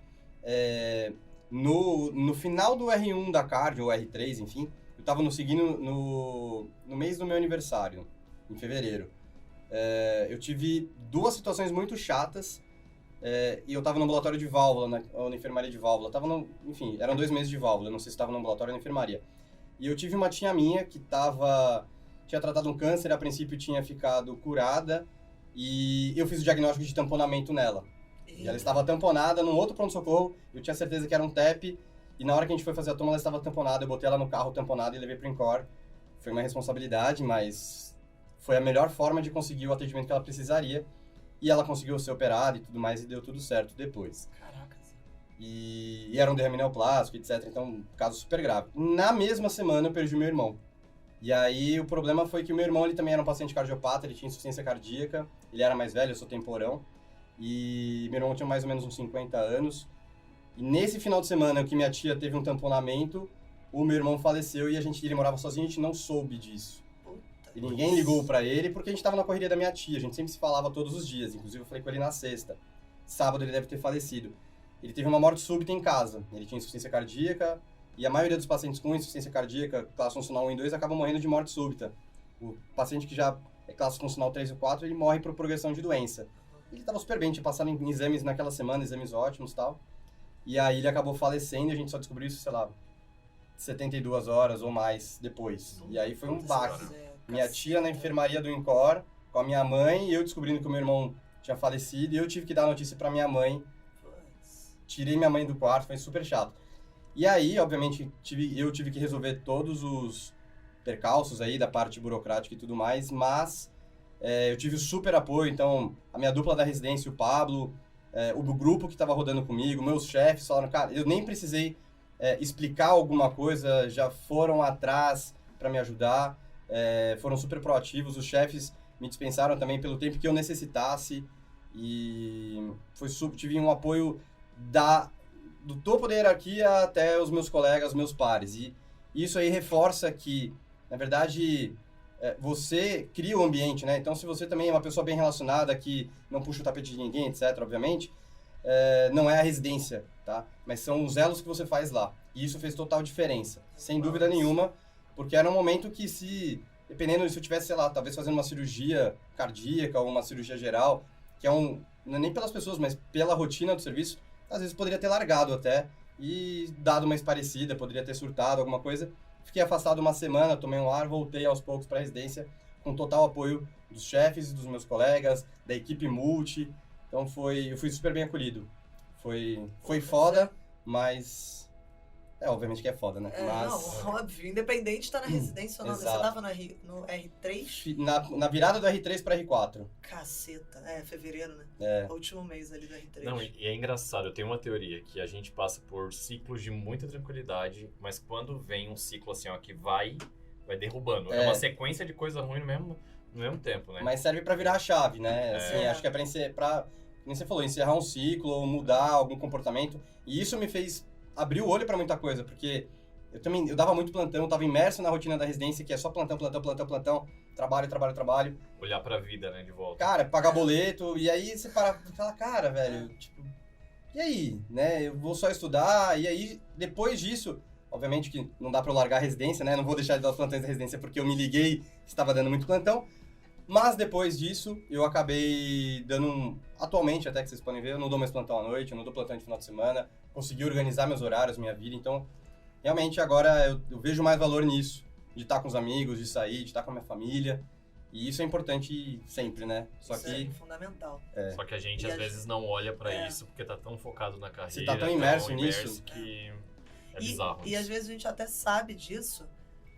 no final do R1 da cardio, ou R3, enfim, eu estava seguindo no mês do meu aniversário, em fevereiro. Eu tive duas situações muito chatas, e eu estava no ambulatório de válvula, ou na enfermaria de válvula. Enfim, eram 2 meses de válvula, eu não sei se estava no ambulatório ou na enfermaria. E eu tive uma tia minha que estava tinha tratado um câncer, a princípio tinha ficado curada, e eu fiz o diagnóstico de tamponamento nela. E ela estava tamponada num outro pronto-socorro, eu tinha certeza que era um TEP, e na hora que a gente foi fazer a toma, ela estava tamponada, eu botei ela no carro tamponada e levei pro INCOR. Foi uma responsabilidade, mas foi a melhor forma de conseguir o atendimento que ela precisaria, e ela conseguiu ser operada e tudo mais, e deu tudo certo depois.
Caracas.
E era um derrame neoplásico, etc. Então, um caso super grave. Na mesma semana, eu perdi meu irmão. E aí, o problema foi que o meu irmão, ele também era um paciente cardiopata, ele tinha insuficiência cardíaca, ele era mais velho, eu sou temporão, e meu irmão tinha mais ou menos uns 50 anos. E nesse final de semana, que minha tia teve um tamponamento, o meu irmão faleceu e ele morava sozinho, a gente não soube disso. E ninguém ligou pra ele, porque a gente tava na correria da minha tia, a gente sempre se falava todos os dias, inclusive eu falei com ele na sexta. Sábado ele deve ter falecido. Ele teve uma morte súbita em casa, ele tinha insuficiência cardíaca, e a maioria dos pacientes com insuficiência cardíaca, classe funcional 1 e 2, acabam morrendo de morte súbita. O paciente que já é classe funcional 3 ou 4, ele morre por progressão de doença. Ele estava super bem, tinha passado em exames naquela semana, exames ótimos e tal. E aí ele acabou falecendo e a gente só descobriu isso, sei lá, 72 horas ou mais depois. E aí foi um baque. Minha tia na enfermaria do INCOR, com a minha mãe, e eu descobrindo que o meu irmão tinha falecido, e eu tive que dar a notícia pra minha mãe. Tirei minha mãe do quarto, foi super chato. E aí, obviamente, eu tive que resolver todos os percalços aí da parte burocrática e tudo mais, mas eu tive o super apoio. Então, a minha dupla da residência, o Pablo, o grupo que estava rodando comigo, meus chefes falaram, cara, eu nem precisei explicar alguma coisa, já foram atrás para me ajudar, foram super proativos, os chefes me dispensaram também pelo tempo que eu necessitasse, e tive um apoio do topo da hierarquia até os meus colegas, meus pares. E isso aí reforça que, na verdade, você cria o ambiente, né? Então, se você também é uma pessoa bem relacionada, que não puxa o tapete de ninguém, etc., obviamente, não é a residência, tá? Mas são os elos que você faz lá. E isso fez total diferença, sem dúvida nenhuma, porque era um momento que dependendo se eu tivesse, sei lá, talvez fazendo uma cirurgia cardíaca ou uma cirurgia geral, que não é nem pelas pessoas, mas pela rotina do serviço, às vezes poderia ter largado até e dado uma esparecida, poderia ter surtado alguma coisa. Fiquei afastado uma semana, tomei um ar, voltei aos poucos para a residência com total apoio dos chefes, dos meus colegas, da equipe multi. Então eu fui super bem acolhido. Foi foda, mas obviamente que é foda, né? Mas,
não, óbvio, independente de tá na residência ou não.
Exato.
Você tava no R3?
Na virada do R3 para R4.
Caceta, fevereiro, né? O último mês ali do R3.
Não, e é engraçado, eu tenho uma teoria que a gente passa por ciclos de muita tranquilidade, mas quando vem um ciclo assim, ó, que vai derrubando. É uma sequência de coisa ruim no mesmo tempo, né?
Mas serve para virar a chave, né? Assim, acho que é pra como você falou, encerrar um ciclo ou mudar algum comportamento. E isso me fez abrir o olho para muita coisa, porque eu dava muito plantão, eu tava imerso na rotina da residência, que é só plantão, trabalho.
Olhar pra vida, né, de volta.
Cara, pagar boleto, e aí você fala, cara, velho, tipo, e aí, né, eu vou só estudar, e aí, depois disso, obviamente que não dá pra eu largar a residência, né, não vou deixar de dar os plantões da residência porque eu me liguei, estava dando muito plantão, mas depois disso, eu acabei dando atualmente, até que vocês podem ver, eu não dou mais plantão à noite, eu não dou plantão de final de semana, consegui organizar meus horários, minha vida, então, realmente, agora eu vejo mais valor nisso, de estar com os amigos, de sair, de estar com a minha família, e isso é importante sempre, né?
Isso é fundamental.
Só que a gente, às vezes, não olha pra isso, porque tá tão focado na carreira,
você tá tão imerso nisso,
que é bizarro.
E às vezes a gente até sabe disso,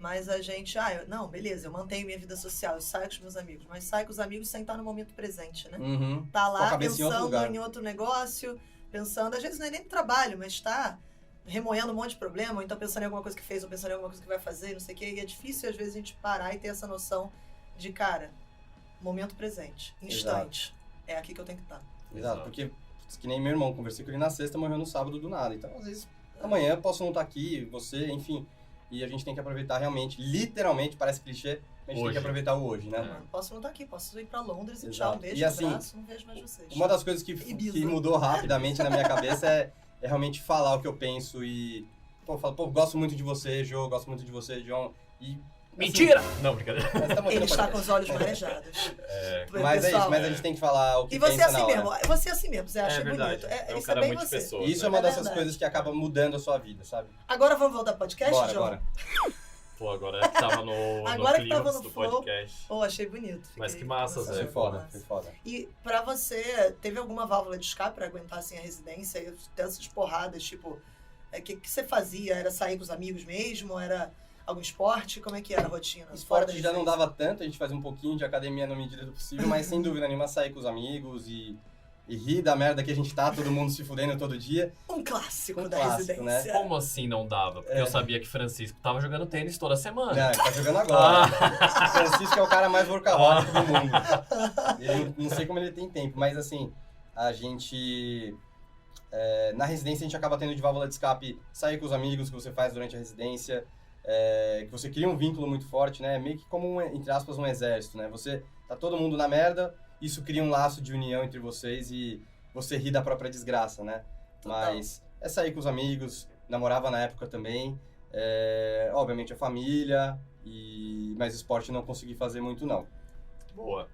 mas a gente, não, beleza, eu mantenho minha vida social, eu saio com os meus amigos, mas saio com os amigos sem estar no momento presente, né?
Uhum.
Tá lá pensando em outro negócio, pensando, às vezes não é nem trabalho, mas tá remoendo um monte de problema, ou então pensando em alguma coisa que fez, ou pensando em alguma coisa que vai fazer, não sei o quê, e é difícil às vezes a gente parar e ter essa noção de, cara, momento presente, instante, é aqui que eu tenho que estar.
Exato, porque que nem meu irmão, conversei com ele na sexta, morreu no sábado do nada, então às vezes amanhã eu posso não estar aqui, você, enfim, e a gente tem que aproveitar realmente, literalmente, parece clichê, a gente tem que aproveitar o hoje, né?
Posso não estar aqui, posso ir pra Londres e tchau, um beijo,
e assim,
abraço, não vejo mais vocês.
Uma das coisas que mudou rapidamente na minha cabeça é realmente falar o que eu penso e... eu falo, gosto muito de você, Jô, gosto muito de você, John, e...
Mentira! Assim, não, brincadeira.
Ele está com os olhos marejados.
Mas é isso, mas a gente tem que falar o que pensa na hora.
E você é assim mesmo, você acha bonito. Isso é bem você.
Isso é uma dessas coisas que acaba mudando a sua vida, sabe?
Agora vamos voltar pro podcast, John?
Bora.
Pô, agora que tava no
Agora que
clímax
tava no
do
flow.
podcast.
Pô, achei bonito.
Mas
Fiquei
que massa,
com
Zé.
Foi foda, foi foda.
E pra você, teve alguma válvula de escape pra aguentar assim a residência? E dessas porradas, tipo, o que você fazia? Era sair com os amigos mesmo? Era algum esporte? Como é que era a rotina? Fora da
Esporte já não
residência?
dava tanto, a gente fazia um pouquinho de academia na medida do possível, mas sem dúvida nenhuma sair com os amigos e rir da merda que a gente tá, todo mundo se fudendo todo dia.
Um clássico
Um
da
clássico,
residência.
Como assim não dava? Porque eu sabia que Francisco tava jogando tênis toda semana.
Não, ele tá jogando agora. O Francisco é o cara mais workaholic do mundo. Ele, não sei como ele tem tempo, mas assim, a gente... na residência a gente acaba tendo de válvula de escape sair com os amigos que você faz durante a residência, que você cria um vínculo muito forte, né? Meio que como, entre aspas, um exército, né? Você tá todo mundo na merda, isso cria um laço de união entre vocês e você ri da própria desgraça, né?
Total.
Mas é sair com os amigos, namorava na época também, obviamente a família, mas esporte não consegui fazer muito não.
Boa.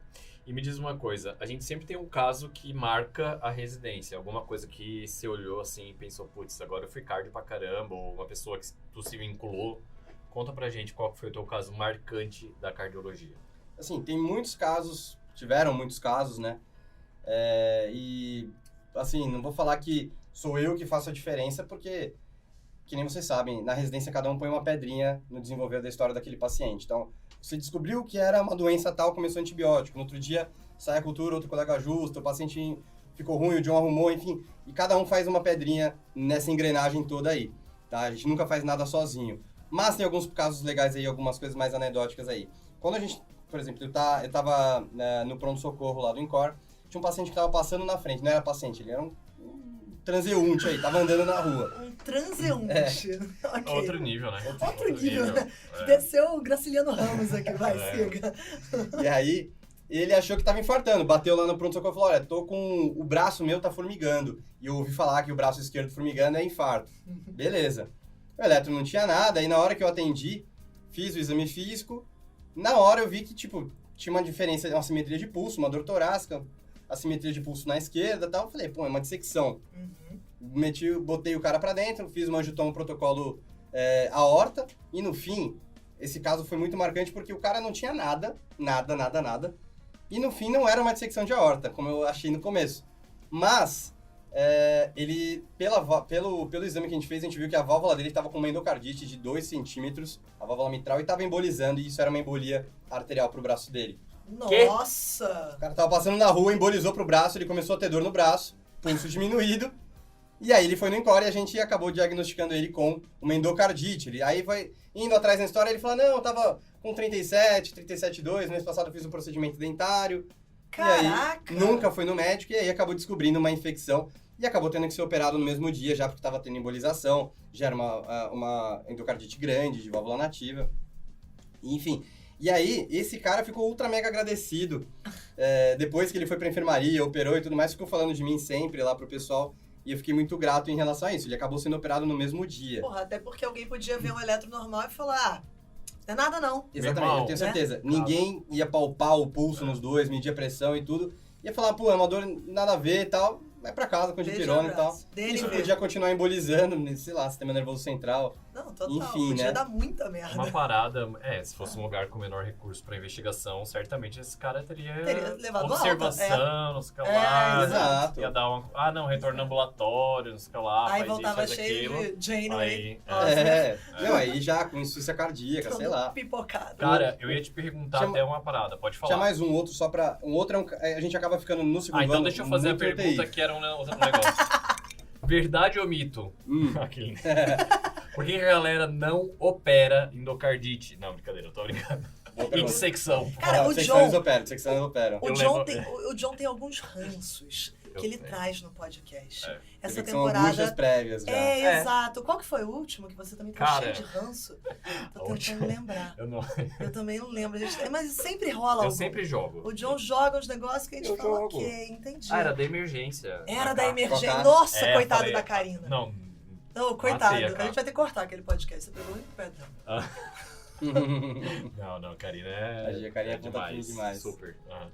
E me diz uma coisa, a gente sempre tem um caso que marca a residência, alguma coisa que você olhou assim e pensou, putz, agora eu fui cardio pra caramba, ou uma pessoa que tu se vinculou. Conta pra gente qual foi o teu caso marcante da cardiologia.
Assim, tem muitos casos, tiveram muitos casos, né? E, assim, não vou falar que sou eu que faço a diferença, porque, que nem vocês sabem, na residência cada um põe uma pedrinha no desenvolver da história daquele paciente. Então, você descobriu que era uma doença tal, começou antibiótico. No outro dia, sai a cultura, outro colega ajusta, o paciente ficou ruim, o John arrumou, enfim. E cada um faz uma pedrinha nessa engrenagem toda aí, tá? A gente nunca faz nada sozinho. Mas tem alguns casos legais aí, algumas coisas mais anedóticas aí. Quando a gente, por exemplo, eu tava no pronto-socorro lá do INCOR, tinha um paciente que tava passando na frente, não era paciente, ele era um transeunte aí, tava andando na rua.
Um transeunte. Ok.
Outro nível, né?
Outro nível, né? Desceu o Graciliano Ramos aqui, vai, siga.
E aí, ele achou que tava infartando, bateu lá no pronto-socorro e falou, olha, tô com o braço meu tá formigando. E eu ouvi falar que o braço esquerdo formigando é infarto. Beleza. O eletro não tinha nada, aí na hora que eu atendi, fiz o exame físico, na hora eu vi que, tipo, tinha uma diferença, uma simetria de pulso, uma dor torácica, assimetria de pulso na esquerda e tal. Eu falei, pô, é uma dissecção. Botei o cara pra dentro, fiz uma angiotomo protocolo aorta, e no fim, esse caso foi muito marcante porque o cara não tinha nada, e no fim não era uma dissecção de aorta, como eu achei no começo. Mas, ele, pelo exame que a gente fez, a gente viu que a válvula dele estava com uma endocardite de 2 centímetros, a válvula mitral, e estava embolizando, e isso era uma embolia arterial pro braço dele.
Nossa!
O cara tava passando na rua, embolizou pro braço, ele começou a ter dor no braço, pulso diminuído, e aí ele foi no INCOR e a gente acabou diagnosticando ele com uma endocardite. Ele aí vai indo atrás na história, ele fala, não, eu tava com 37,2, mês passado eu fiz um procedimento dentário.
Caraca!
E aí, nunca foi no médico, e aí acabou descobrindo uma infecção, e acabou tendo que ser operado no mesmo dia, já porque tava tendo embolização, já era uma endocardite grande, de válvula nativa, enfim. E aí, esse cara ficou ultra mega agradecido, depois que ele foi pra enfermaria, operou e tudo mais, ficou falando de mim sempre lá pro pessoal, e eu fiquei muito grato em relação a isso. Ele acabou sendo operado no mesmo dia.
Porra, até porque alguém podia ver um eletro normal e falar, não é nada não.
Exatamente,
Normal,
eu tenho
né?
certeza. Ninguém ia palpar o pulso nos dois, medir a pressão e tudo. Ia falar, pô, é uma dor nada a ver e tal, vai pra casa com dipirona e tal. Isso podia continuar embolizando, sei lá, sistema nervoso central.
Não, total.
Enfim,
podia
né?
dar muita merda.
Uma parada, se fosse um lugar com menor recurso pra investigação, certamente esse cara teria
levado
observação, não sei o que lá.
exato.
Ia dar uma, retorno ambulatório, não sei o que lá,
Aí
faz
voltava
isso, faz
cheio
aquilo.
de Janeway.
Aí,
Não, aí já com insuficiência cardíaca, sei lá.
Pipocado.
Cara, eu ia te perguntar
Tinha-
até uma parada, pode falar.
Tinha mais um outro, só pra... Um outro a gente acaba ficando no segundo ano.
Então deixa eu fazer a
muito
pergunta
UTI.
que era um negócio. Verdade ou mito? Aquele. Por que a galera não opera endocardite? Não, brincadeira, eu tô brincando.
Boa pergunta.
Dissecção.
Cara, o
Secções
John-
operam.
O
Eu
John,
lembro-
o John tem alguns ranços
Eu
que ele
tenho.
traz no podcast.
É.
Essa
São angústias
temporada...
prévias já.
Exato. Qual que foi o último que você também tá
Cara,
cheio de ranço? Tô
a
tentando
última-
lembrar.
Eu não.
Eu também não lembro. Mas sempre rola
Eu
algum.
sempre jogo.
O John joga uns negócios que a gente
Eu
fala,
jogo.
ok, entendi.
Era da emergência.
Era
Na
da
caixa.
emergência.
Colocar.
Nossa,
É,
coitado
falei,
da Karina.
Não.
Não, coitado.
Matei a
A gente
cara.
vai ter que cortar aquele podcast. Você pegou muito pé dela.
Não, Karina é.
A Karina é ponta fina demais.
Super. Aham.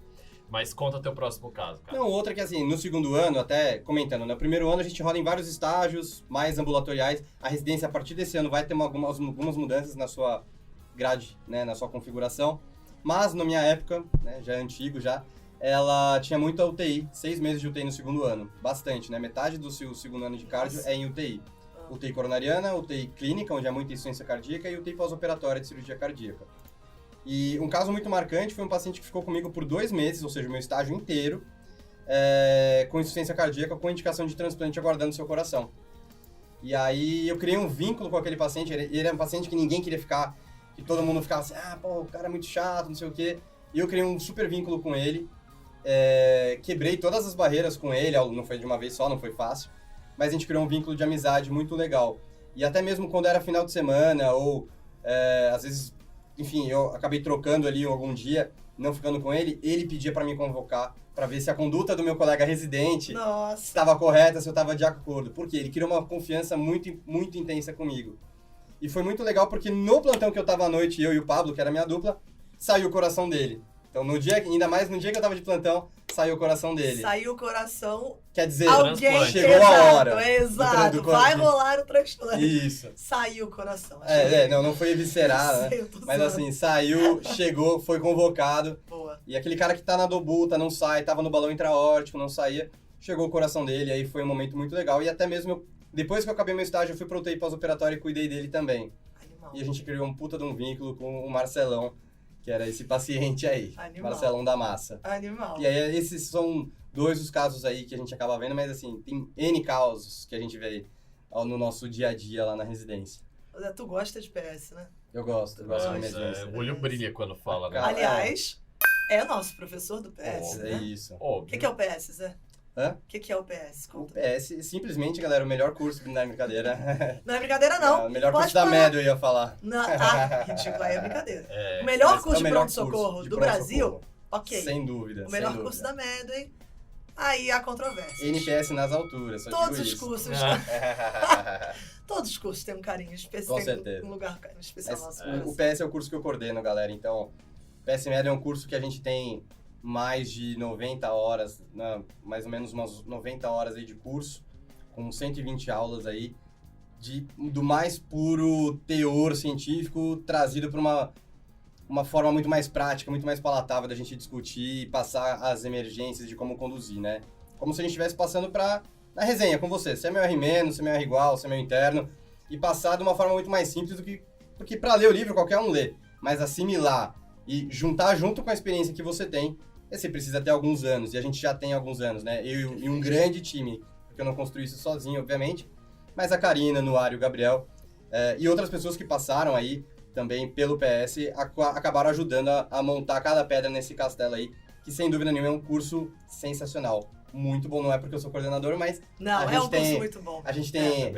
Mas conta teu próximo caso, cara.
Não, outra que assim, no segundo ano, até comentando, no primeiro ano a gente roda em vários estágios, mais ambulatoriais. A residência, a partir desse ano, vai ter algumas mudanças na sua grade, né, na sua configuração. Mas, na minha época, né, já é antigo já, ela tinha muita UTI, 6 meses de UTI no segundo ano. Bastante, né? Metade do seu segundo ano de cardio é em UTI. UTI coronariana, UTI clínica, onde há muita insuficiência cardíaca, e UTI pós-operatória de cirurgia cardíaca. E um caso muito marcante foi um paciente que ficou comigo por 2 meses, ou seja, o meu estágio inteiro, com insuficiência cardíaca, com indicação de transplante aguardando seu coração. E aí eu criei um vínculo com aquele paciente, ele era um paciente que ninguém queria ficar, que todo mundo ficava assim, o cara é muito chato, não sei o quê. E eu criei um super vínculo com ele, quebrei todas as barreiras com ele, não foi de uma vez só, não foi fácil, mas a gente criou um vínculo de amizade muito legal. E até mesmo quando era final de semana, ou às vezes, enfim, eu acabei trocando ali algum dia, não ficando com ele, ele pedia para me convocar, para ver se a conduta do meu colega residente estava correta, se eu estava de acordo. Porque ele criou uma confiança muito, muito intensa comigo. E foi muito legal porque no plantão que eu estava à noite, eu e o Pablo, que era a minha dupla, saiu o coração dele. Então, no dia, ainda mais no dia que eu tava de plantão, saiu o coração dele.
Saiu o coração...
Quer dizer,
alguém
chegou a hora.
Exato, vai rolar o transplante.
Isso.
Saiu o coração.
Não foi eviscerado, né? Mas assim, saiu, chegou, foi convocado.
Boa.
E aquele cara que tá na dobulta, não sai, tava no balão intraórtico, não saía, chegou o coração dele, aí foi um momento muito legal. E até mesmo, depois que eu acabei meu estágio, eu fui pro UTI pós-operatório e cuidei dele também.
Animal.
E a gente criou um puta de um vínculo com o Marcelão, que era esse paciente aí,
Animal.
Marcelão da Massa.
Animal.
E aí, esses são 2 dos casos aí que a gente acaba vendo, mas assim, tem N casos que a gente vê no nosso dia a dia lá na residência.
Tu gosta de PS, né?
Eu gosto de emergência.
O olho brilha quando fala, né?
Aliás, é nosso professor do PS, né?
É isso.
O que é o PS, Zé?
Hã?
O que é o PS?
O PS, simplesmente, galera, o melhor curso, não é brincadeira.
Não é brincadeira, não.
O melhor
Pode
curso da
falar.
MED, eu ia falar.
Não, ridículo, aí é brincadeira. O
Mas
melhor
é
curso
o
de
melhor
pronto-socorro
curso de
do
pronto-socorro.
Brasil, ok.
Sem dúvida,
O melhor
sem
curso
dúvida.
da Medway, aí há controvérsia.
NPS nas alturas, só
Todos
digo
os
isso.
cursos, todos os cursos têm um carinho especial,
Com certeza.
um lugar especial no nosso coração.
O PS é o curso que eu coordeno, galera, então o PS MED é um curso que a gente tem mais de 90 horas, né, mais ou menos umas 90 horas aí de curso, com 120 aulas aí, do mais puro teor científico trazido para uma forma muito mais prática, muito mais palatável da gente discutir e passar as emergências de como conduzir, né? Como se a gente estivesse passando na resenha com você, se é meu R-, se é meu R igual, se é meu interno, e passar de uma forma muito mais simples do que... Porque para ler o livro qualquer um lê, mas assimilar e juntar junto com a experiência que você tem, você precisa ter alguns anos, e a gente já tem alguns anos, né? Eu e um grande time, porque eu não construí isso sozinho, obviamente, mas a Karina, Nuário, o Gabriel, e outras pessoas que passaram aí também pelo PS, acabaram ajudando a montar cada pedra nesse castelo aí, que sem dúvida nenhuma é um curso sensacional. Muito bom, não é porque eu sou coordenador, mas
Não, é um curso muito bom.
A gente tem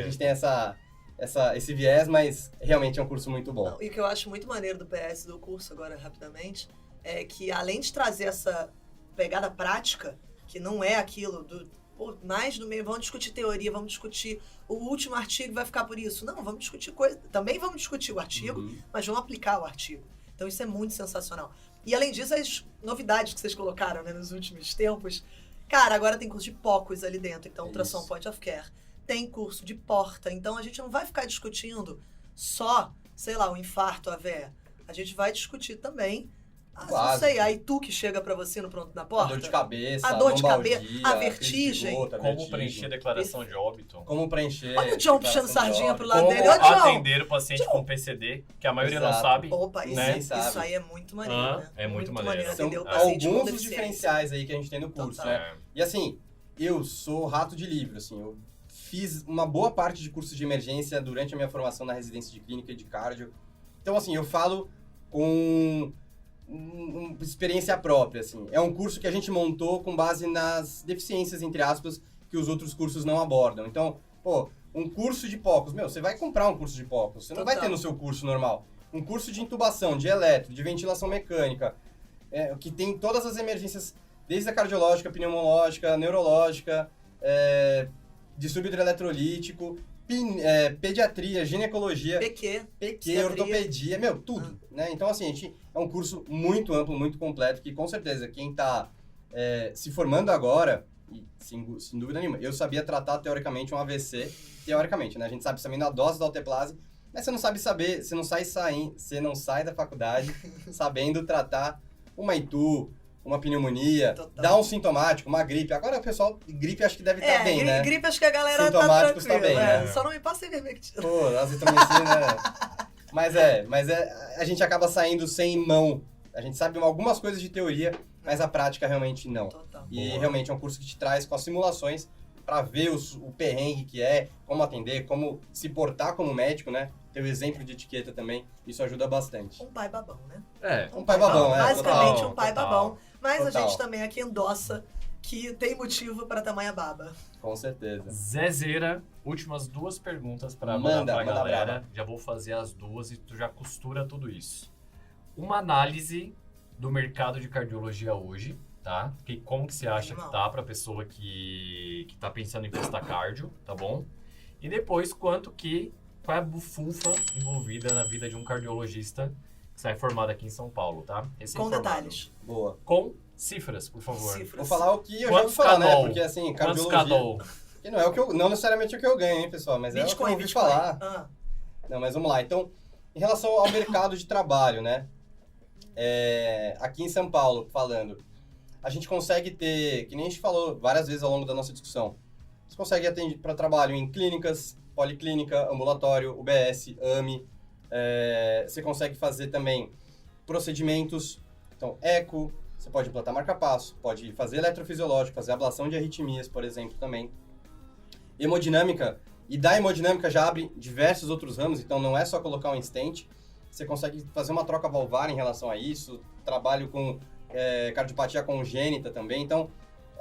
esse viés, mas realmente é um curso muito bom.
Não, e o que eu acho muito maneiro do PS, do curso agora, rapidamente, é que além de trazer essa pegada prática, que não é aquilo mais no meio, vamos discutir teoria, vamos discutir o último artigo vai ficar por isso. Não, vamos discutir coisa, também vamos discutir o artigo, mas vamos aplicar o artigo. Então isso é muito sensacional. E além disso, as novidades que vocês colocaram, né, nos últimos tempos, cara, agora tem curso de POCUS ali dentro, então ultrassom point of care, tem curso de porta, então a gente não vai ficar discutindo só, sei lá, o infarto, a véia. A gente vai discutir também não sei, aí tu que chega pra você no pronto da porta.
A dor de cabeça,
a dor de cabeça, a
vertigem.
vertigem.
Como preencher a declaração de óbito.
Como preencher.
Olha o John puxando sardinha pro lado
como
dele. Ô, John!
atender o paciente com PCD, que a maioria não sabe.
Opa,
né?
isso aí é muito maneiro, né?
É muito maneiro.
atender o
São
paciente com
alguns dos
deficiência.
diferenciais aí que a gente tem no curso, né? E assim, eu sou rato de livro, assim, eu fiz uma boa parte de cursos de emergência durante a minha formação na residência de clínica e de cardio. Então, assim, eu falo com uma experiência própria, assim. É um curso que a gente montou com base nas deficiências, entre aspas, que os outros cursos não abordam. Então, um curso de POCUS, você vai comprar um curso de POCUS, você não vai ter no seu curso normal. Um curso de intubação, de eletro, de ventilação mecânica, que tem todas as emergências, desde a cardiológica, pneumológica, neurológica, distúrbio hidroeletrolítico, pediatria, ginecologia, PQ, ortopedia, tudo, né? Então, assim, é um curso muito amplo, muito completo, que com certeza quem está se formando agora, e sem dúvida nenhuma, eu sabia tratar teoricamente um AVC, teoricamente, né? A gente sabe também da dose da alteplase, Mas você não sai da faculdade sabendo tratar uma ITU, uma pneumonia,
Total.
dá um sintomático, uma gripe. Agora o pessoal, gripe acho que deve estar bem, né?
Gripe acho que a galera tá
Sintomáticos
tranquila.
tá bem,
né?
Só não me passa ivermectina.
Pô, azitromicina. Mas a gente acaba saindo sem mão. A gente sabe algumas coisas de teoria, mas a prática realmente não.
Total.
E
Boa.
realmente é um curso que te traz com as simulações para ver o perrengue que é, como atender, como se portar como médico, né? Ter o exemplo de etiqueta também, isso ajuda bastante.
Um pai babão, né?
Um
pai babão,
Basicamente
total,
um pai
total.
babão. Mas a
Total.
gente também aqui endossa que tem motivo para tamanha baba.
Com certeza.
Zezeira, últimas 2 perguntas pra
Manda,
mandar pra
manda
galera.
brava.
Já vou fazer as 2 e tu já costura tudo isso. Uma análise do mercado de cardiologia hoje, tá? Como que você acha que tá pra pessoa que tá pensando em prestar cardio, tá bom? E depois, qual é a bufunfa envolvida na vida de um cardiologista que sai formado aqui em São Paulo, tá?
Com
Recém-formado.
detalhes.
Boa.
Com cifras, por favor.
Cifras.
Vou falar o que eu já
Quantos
vou falar, né?
Cadol?
Porque assim,
Quantos
cardiologia...
Cadol?
Que não é o que não necessariamente é o que eu ganho, hein, pessoal? Mas é o que eu ouvi falar.
Ah,
Não, mas vamos lá. Então, em relação ao mercado de trabalho, né? Aqui em São Paulo, falando, a gente consegue ter, que nem a gente falou várias vezes ao longo da nossa discussão, você consegue atender para trabalho em clínicas, policlínica, ambulatório, UBS, AMI, você consegue fazer também procedimentos, então eco, você pode implantar marca-passo, pode fazer eletrofisiológico, fazer ablação de arritmias, por exemplo, também. Hemodinâmica, e da hemodinâmica já abre diversos outros ramos, então não é só colocar um stent, você consegue fazer uma troca valvar em relação a isso, trabalho com cardiopatia congênita também, então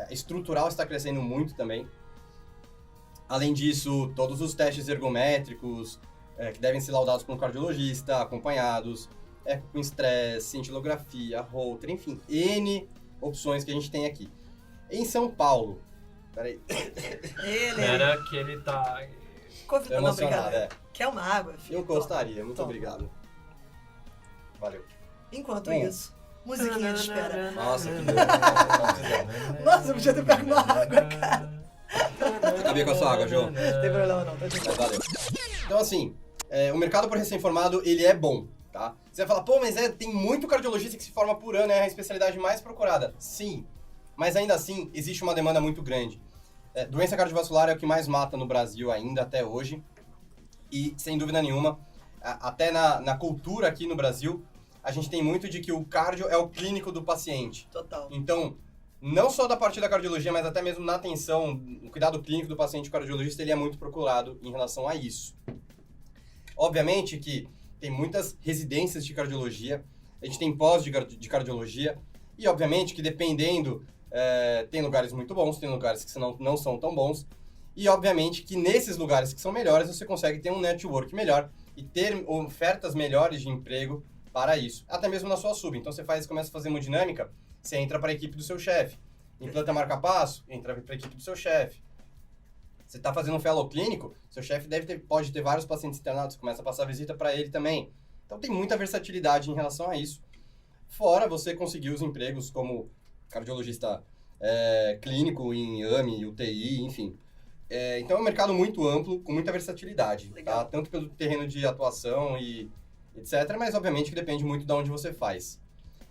estrutural está crescendo muito também. Além disso, todos os testes ergométricos que devem ser laudados por um cardiologista, acompanhados, eco com estresse, cintilografia, Holter, enfim, N opções que a gente tem aqui. Em São Paulo, peraí,
Espera que ele tá...
Covid,
tô
não,
emocionado,
brincadeira. Quer uma água, filho?
Eu gostaria, muito
Toma.
obrigado. Valeu.
Enquanto
Bom.
isso, musiquinha de espera.
Nossa, que dor.
Nossa, eu podia ter pego uma água, cara.
Acabei com a sua água, João.
Não tem problema não, tá de boa.
Valeu. Então, assim, o mercado por recém-formado, ele é bom, tá? Você vai falar, pô, mas tem muito cardiologista que se forma por ano, é a especialidade mais procurada. Sim, mas ainda assim, existe uma demanda muito grande. Doença cardiovascular é o que mais mata no Brasil ainda, até hoje. E, sem dúvida nenhuma, até na cultura aqui no Brasil, a gente tem muito de que o cardio é o clínico do paciente.
Total.
Então, não só da parte da cardiologia, mas até mesmo na atenção, o cuidado clínico do paciente cardiologista, ele é muito procurado em relação a isso. Obviamente que tem muitas residências de cardiologia, a gente tem pós de cardiologia, e obviamente que dependendo, tem lugares muito bons, tem lugares que não são tão bons, e obviamente que nesses lugares que são melhores, você consegue ter um network melhor e ter ofertas melhores de emprego para isso. Até mesmo na sua sub. Então você começa a fazer hemodinâmica, você entra para a equipe do seu chefe. Implanta marca-passo, entra para a equipe do seu chefe. Você está fazendo um fellow clínico, seu chefe pode ter vários pacientes internados, você começa a passar visita para ele também. Então tem muita versatilidade em relação a isso. Fora você conseguir os empregos como cardiologista clínico em AMI, UTI, enfim. Então é um mercado muito amplo, com muita versatilidade, tá? Tanto pelo terreno de atuação e etc., mas obviamente que depende muito de onde você faz.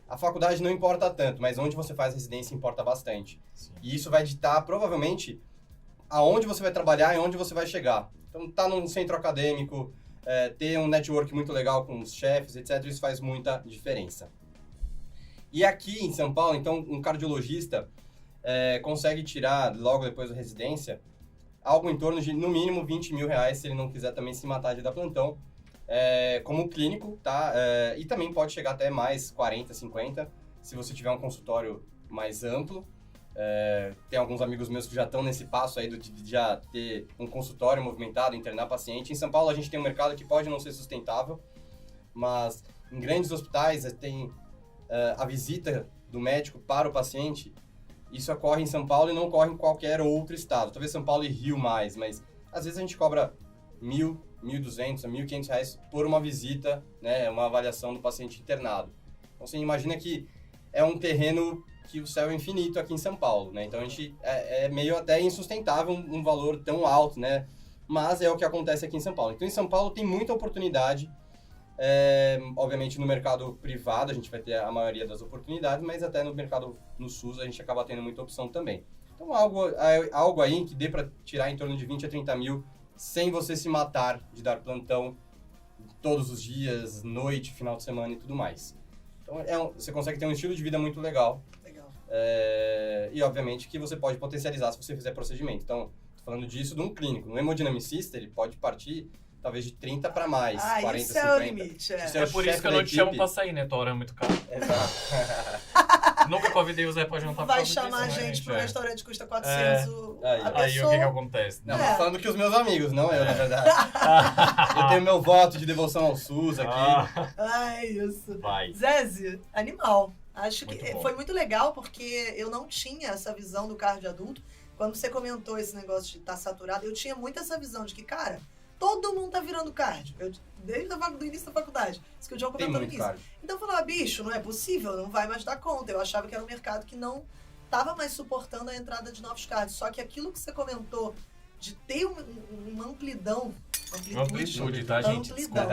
A faculdade não importa tanto, mas onde você faz residência importa bastante.
Sim.
E isso vai ditar, provavelmente, aonde você vai trabalhar e onde você vai chegar. Então, tá num centro acadêmico, ter um network muito legal com os chefes, etc., isso faz muita diferença. E aqui em São Paulo, então, um cardiologista consegue tirar, logo depois da residência, algo em torno de, no mínimo, 20 mil reais, se ele não quiser também se matar de dar plantão, como clínico, tá? E também pode chegar até mais 40, 50, se você tiver um consultório mais amplo. Tem alguns amigos meus que já estão nesse passo aí de já ter um consultório movimentado, internar paciente. Em São Paulo a gente tem um mercado que pode não ser sustentável, mas em grandes hospitais tem a visita do médico para o paciente. Isso ocorre em São Paulo e não ocorre em qualquer outro estado. Talvez São Paulo e Rio mais, mas às vezes a gente cobra 1.000, 1.200, 1.500 reais por uma visita, né, uma avaliação do paciente internado. Então você imagina que é um terreno que o céu é infinito aqui em São Paulo, né? Então a gente meio até insustentável um valor tão alto, né? mas é o que acontece aqui em São Paulo. Então, em São Paulo tem muita oportunidade. Obviamente, no mercado privado a gente vai ter a maioria das oportunidades, mas até no mercado no SUS a gente acaba tendo muita opção também. Então, algo aí que dê para tirar em torno de 20 a 30 mil sem você se matar de dar plantão todos os dias, noite, final de semana e tudo mais. Então, você consegue ter um estilo de vida muito legal. E, obviamente, que você pode potencializar se você fizer procedimento. Então, tô falando disso de um clínico. No hemodinamicista, ele pode partir, talvez, de 30 para mais, 40,
isso
50.
é o limite.
É por isso que eu não te chamo pra sair, né? Tua hora é muito cara.
Exato.
Nunca convidei o Zé pra jantar.
Vai chamar a gente pro restaurante que custa 400.
Aí o que acontece?
Não, tô falando que os meus amigos, não eu, na verdade. Eu tenho meu voto de devoção ao SUS aqui.
Isso.
Vai.
Zézi, animal. Acho
Muito
que
bom.
foi muito legal, porque eu não tinha essa visão do cardio adulto. Quando você comentou esse negócio de estar saturado, eu tinha muito essa visão de que, cara, todo mundo tá virando cardio. Desde o início da faculdade. Isso que o John
Tem
comentou no
muito
início.
cardio.
Então eu falava, bicho, não é possível, não vai mais dar conta. Eu achava que era um mercado que não estava mais suportando a entrada de novos cards. Só que aquilo que você comentou de ter uma amplidão.
Amplitude, tá, gente?
Amplidão.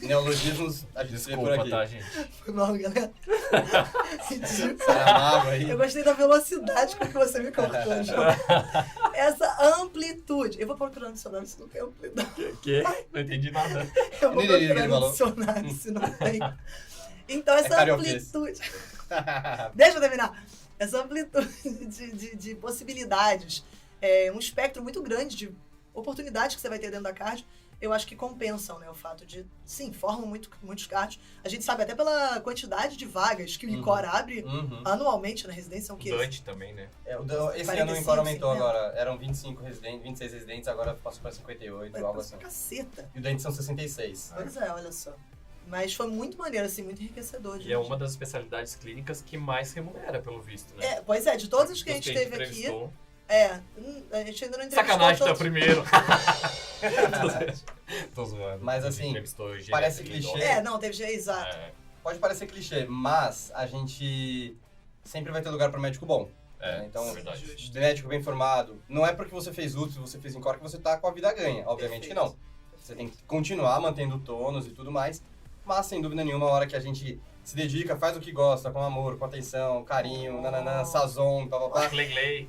Neologismos, a gente vê por
Desculpa,
aqui.
tá, gente?
Foi mal, galera.
Saramago aí.
Eu gostei da velocidade com que você me cortou, João. Essa amplitude. Eu vou procurar no dicionário se não tem amplitude.
Que? Não entendi nada.
Eu vou
Ele
procurar no
falou.
dicionário se não tem. Então, essa
carioquês.
amplitude. Deixa eu terminar. Essa amplitude de possibilidades, um espectro muito grande de oportunidades que você vai ter dentro da cardio, eu acho que compensam, né? O fato de, sim, formam muitos cardios. A gente sabe até pela quantidade de vagas que o INCOR abre anualmente na residência.
O Dante também, né?
Esse ano o INCOR aumentou agora. Eram 25 residentes, 26 residentes, agora passou para 58, algo assim.
Caceta.
E o Dante são 66.
Pois é, olha só. Mas foi muito maneiro, assim, muito enriquecedor.
E é uma das especialidades clínicas que mais remunera, pelo visto, né?
Pois é, de todas as que a gente teve aqui...
entrevistou.
A gente ainda não entrevistou
Sacanagem, tá
todos.
primeiro. Tô zoando.
Mas,
A gente
assim,
entrevistou
parece
geriatra,
clichê.
Não, teve exato.
Pode parecer clichê, mas a gente sempre vai ter lugar para médico bom. Então,
verdade.
médico bem formado. Não é porque você fez UTS, você fez INCOR que você tá com a vida ganha. Obviamente que não. Você tem que continuar mantendo o tônus e tudo mais. Mas, sem dúvida nenhuma, a hora que a gente se dedica, faz o que gosta, com amor, com atenção, carinho, nananã, sazon, papapá,
Glei.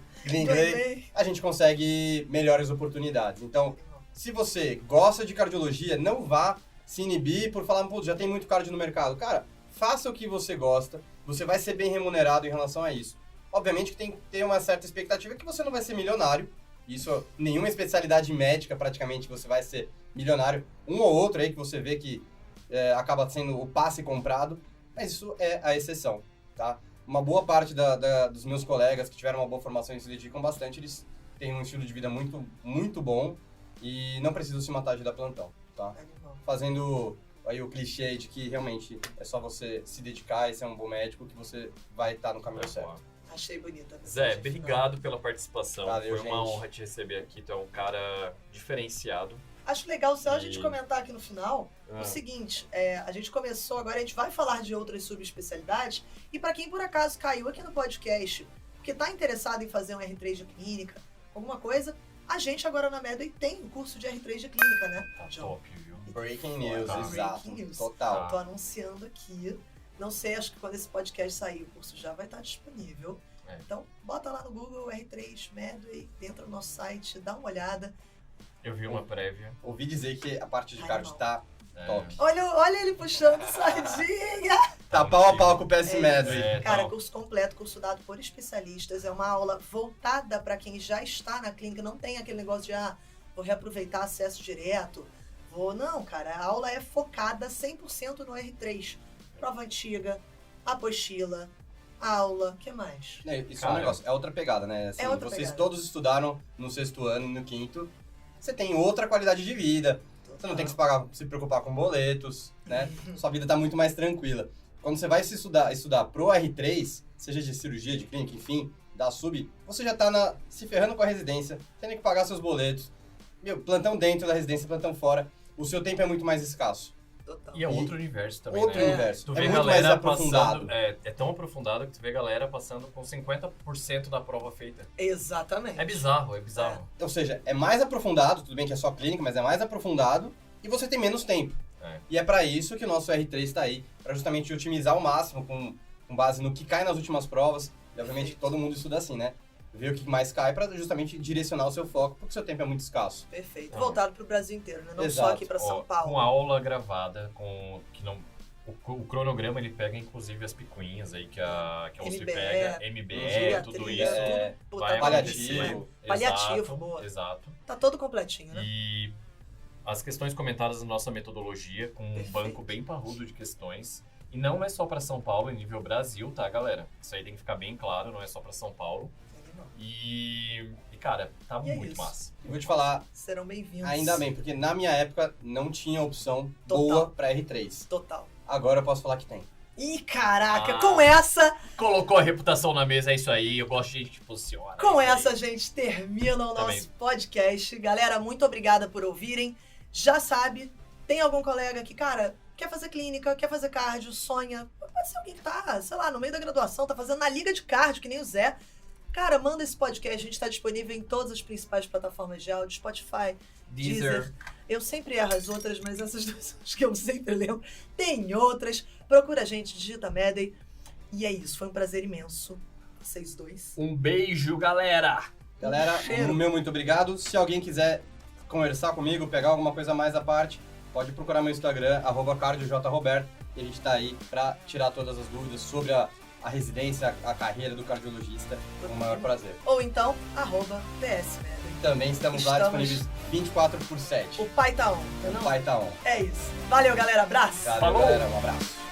a gente consegue melhores oportunidades. Então, se você gosta de cardiologia, não vá se inibir por falar, pô, já tem muito cardio no mercado. Cara, faça o que você gosta, você vai ser bem remunerado em relação a isso. Obviamente que tem que ter uma certa expectativa que você não vai ser milionário. Isso, nenhuma especialidade médica praticamente você vai ser milionário. Um ou outro aí que você vê que acaba sendo o passe comprado, mas isso é a exceção, tá? Uma boa parte dos meus colegas que tiveram uma boa formação e se dedicam bastante, eles têm um estilo de vida muito, muito bom e não precisam se matar de dar plantão, tá? Fazendo aí o clichê de que realmente é só você se dedicar e ser um bom médico que você vai estar no caminho certo.
Achei bonita.
Zé, obrigado pela participação.
Valeu,
Foi uma
gente.
honra te receber aqui. Tu é um cara diferenciado.
Acho legal só a gente comentar aqui no final
Ah.
o seguinte, a gente começou, agora a gente vai falar de outras subespecialidades, e para quem por acaso caiu aqui no podcast, porque tá interessado em fazer um R3 de clínica, alguma coisa, a gente agora na Medway tem o curso de R3 de clínica, né?
Tá
John?
top, viu?
Breaking news,
Tá.
exato.
Breaking news.
Total.
Tô anunciando aqui, não sei, acho que quando esse podcast sair, o curso já vai estar disponível. Então, bota lá no Google R3 Medway, entra no nosso site, dá uma olhada.
Eu vi uma prévia.
Ouvi dizer que a parte de cardio tá top.
Olha ele puxando sardinha!
Tá pau a pau com o PS Medway.
Cara,
não.
curso completo, curso dado por especialistas. É uma aula voltada para quem já está na clínica. Não tem aquele negócio de, vou reaproveitar acesso direto. Não, cara. A aula é focada 100% no R3. Prova antiga, apostila, aula, o que mais?
Isso é um negócio, é outra pegada, né? Assim,
outra
vocês
pegada.
todos estudaram no 6º ano, no 5º. Você tem outra qualidade de vida. Você não tem que se preocupar com boletos, né? Sua vida tá muito mais tranquila. Quando você vai estudar pro R3, seja de cirurgia, de clínica, enfim, da sub, você já tá se ferrando com a residência, tendo que pagar seus boletos. Plantão dentro da residência, plantão fora. O seu tempo é muito mais escasso.
Total.
E é outro universo também,
Outro
né?
universo.
Tu
É
vê
muito mais
galera
aprofundado.
passando... É tão aprofundado que tu vê galera passando com 50% da prova feita.
Exatamente.
É bizarro, é bizarro.
Ou seja, é mais aprofundado, tudo bem que é só clínica, mas é mais aprofundado e você tem menos tempo.
É.
E é para isso que o nosso R3 está aí, para justamente otimizar ao máximo com base no que cai nas últimas provas. E obviamente todo mundo estuda assim, né? Ver o que mais cai para justamente direcionar o seu foco, porque o seu tempo é muito escasso.
Perfeito.
Ah.
Voltado pro Brasil inteiro, né? Não
Exato.
só aqui pra São Paulo.
Com aula gravada, com que não o cronograma ele pega inclusive as picuinhas aí que a USP
MBE,
pega, MBE,
geriatria,
tudo isso.
É,
tudo
vai
botado
paliativo.
nisso, né?
acontecer.
Paliativo,
Exato,
boa.
Exato.
Tá todo completinho, né?
E as questões comentadas na nossa metodologia, com um
Perfeito.
banco bem parrudo de questões. E não é só para São Paulo, é nível Brasil, tá, galera? Isso aí tem que ficar bem claro, não é só para São Paulo. E cara, tá
E é
muito
isso.
massa.
E vou te falar,
Serão bem-vindos.
ainda bem, porque na minha época não tinha opção
Total.
boa para R3.
Total.
Agora eu posso falar que tem.
Ih, caraca,
Ah.
com essa,
Colocou a reputação na mesa, é isso aí. Eu gosto de gente que posiciona.
com
é isso
essa,
aí.
gente, termina o
Também.
nosso podcast. Galera, muito obrigada por ouvirem. Já sabe, tem algum colega que, cara, quer fazer clínica, quer fazer cardio, sonha. Pode ser alguém que tá, sei lá, no meio da graduação, tá fazendo na liga de cardio, que nem o Zé. Cara, manda esse podcast. A gente tá disponível em todas as principais plataformas de áudio, Spotify, Deezer. Eu sempre erro as outras, mas essas duas são as que eu sempre lembro. Tem outras. Procura a gente, digita Medley. E é isso, foi um prazer imenso. Vocês dois.
Um beijo, galera!
Galera,
Cheiro.
o meu muito obrigado. Se alguém quiser conversar comigo, pegar alguma coisa mais à parte, pode procurar meu Instagram, @cardiojroberto, e a gente tá aí pra tirar todas as dúvidas sobre a residência, a carreira do cardiologista, com o maior prazer.
Ou então, @PSMedley.
Também estamos lá
Estamos-
disponíveis 24/7.
O pai tá on,
O
não?
pai tá on.
É isso. Valeu, galera. Abraço.
Valeu,
Falou.
galera. Um abraço.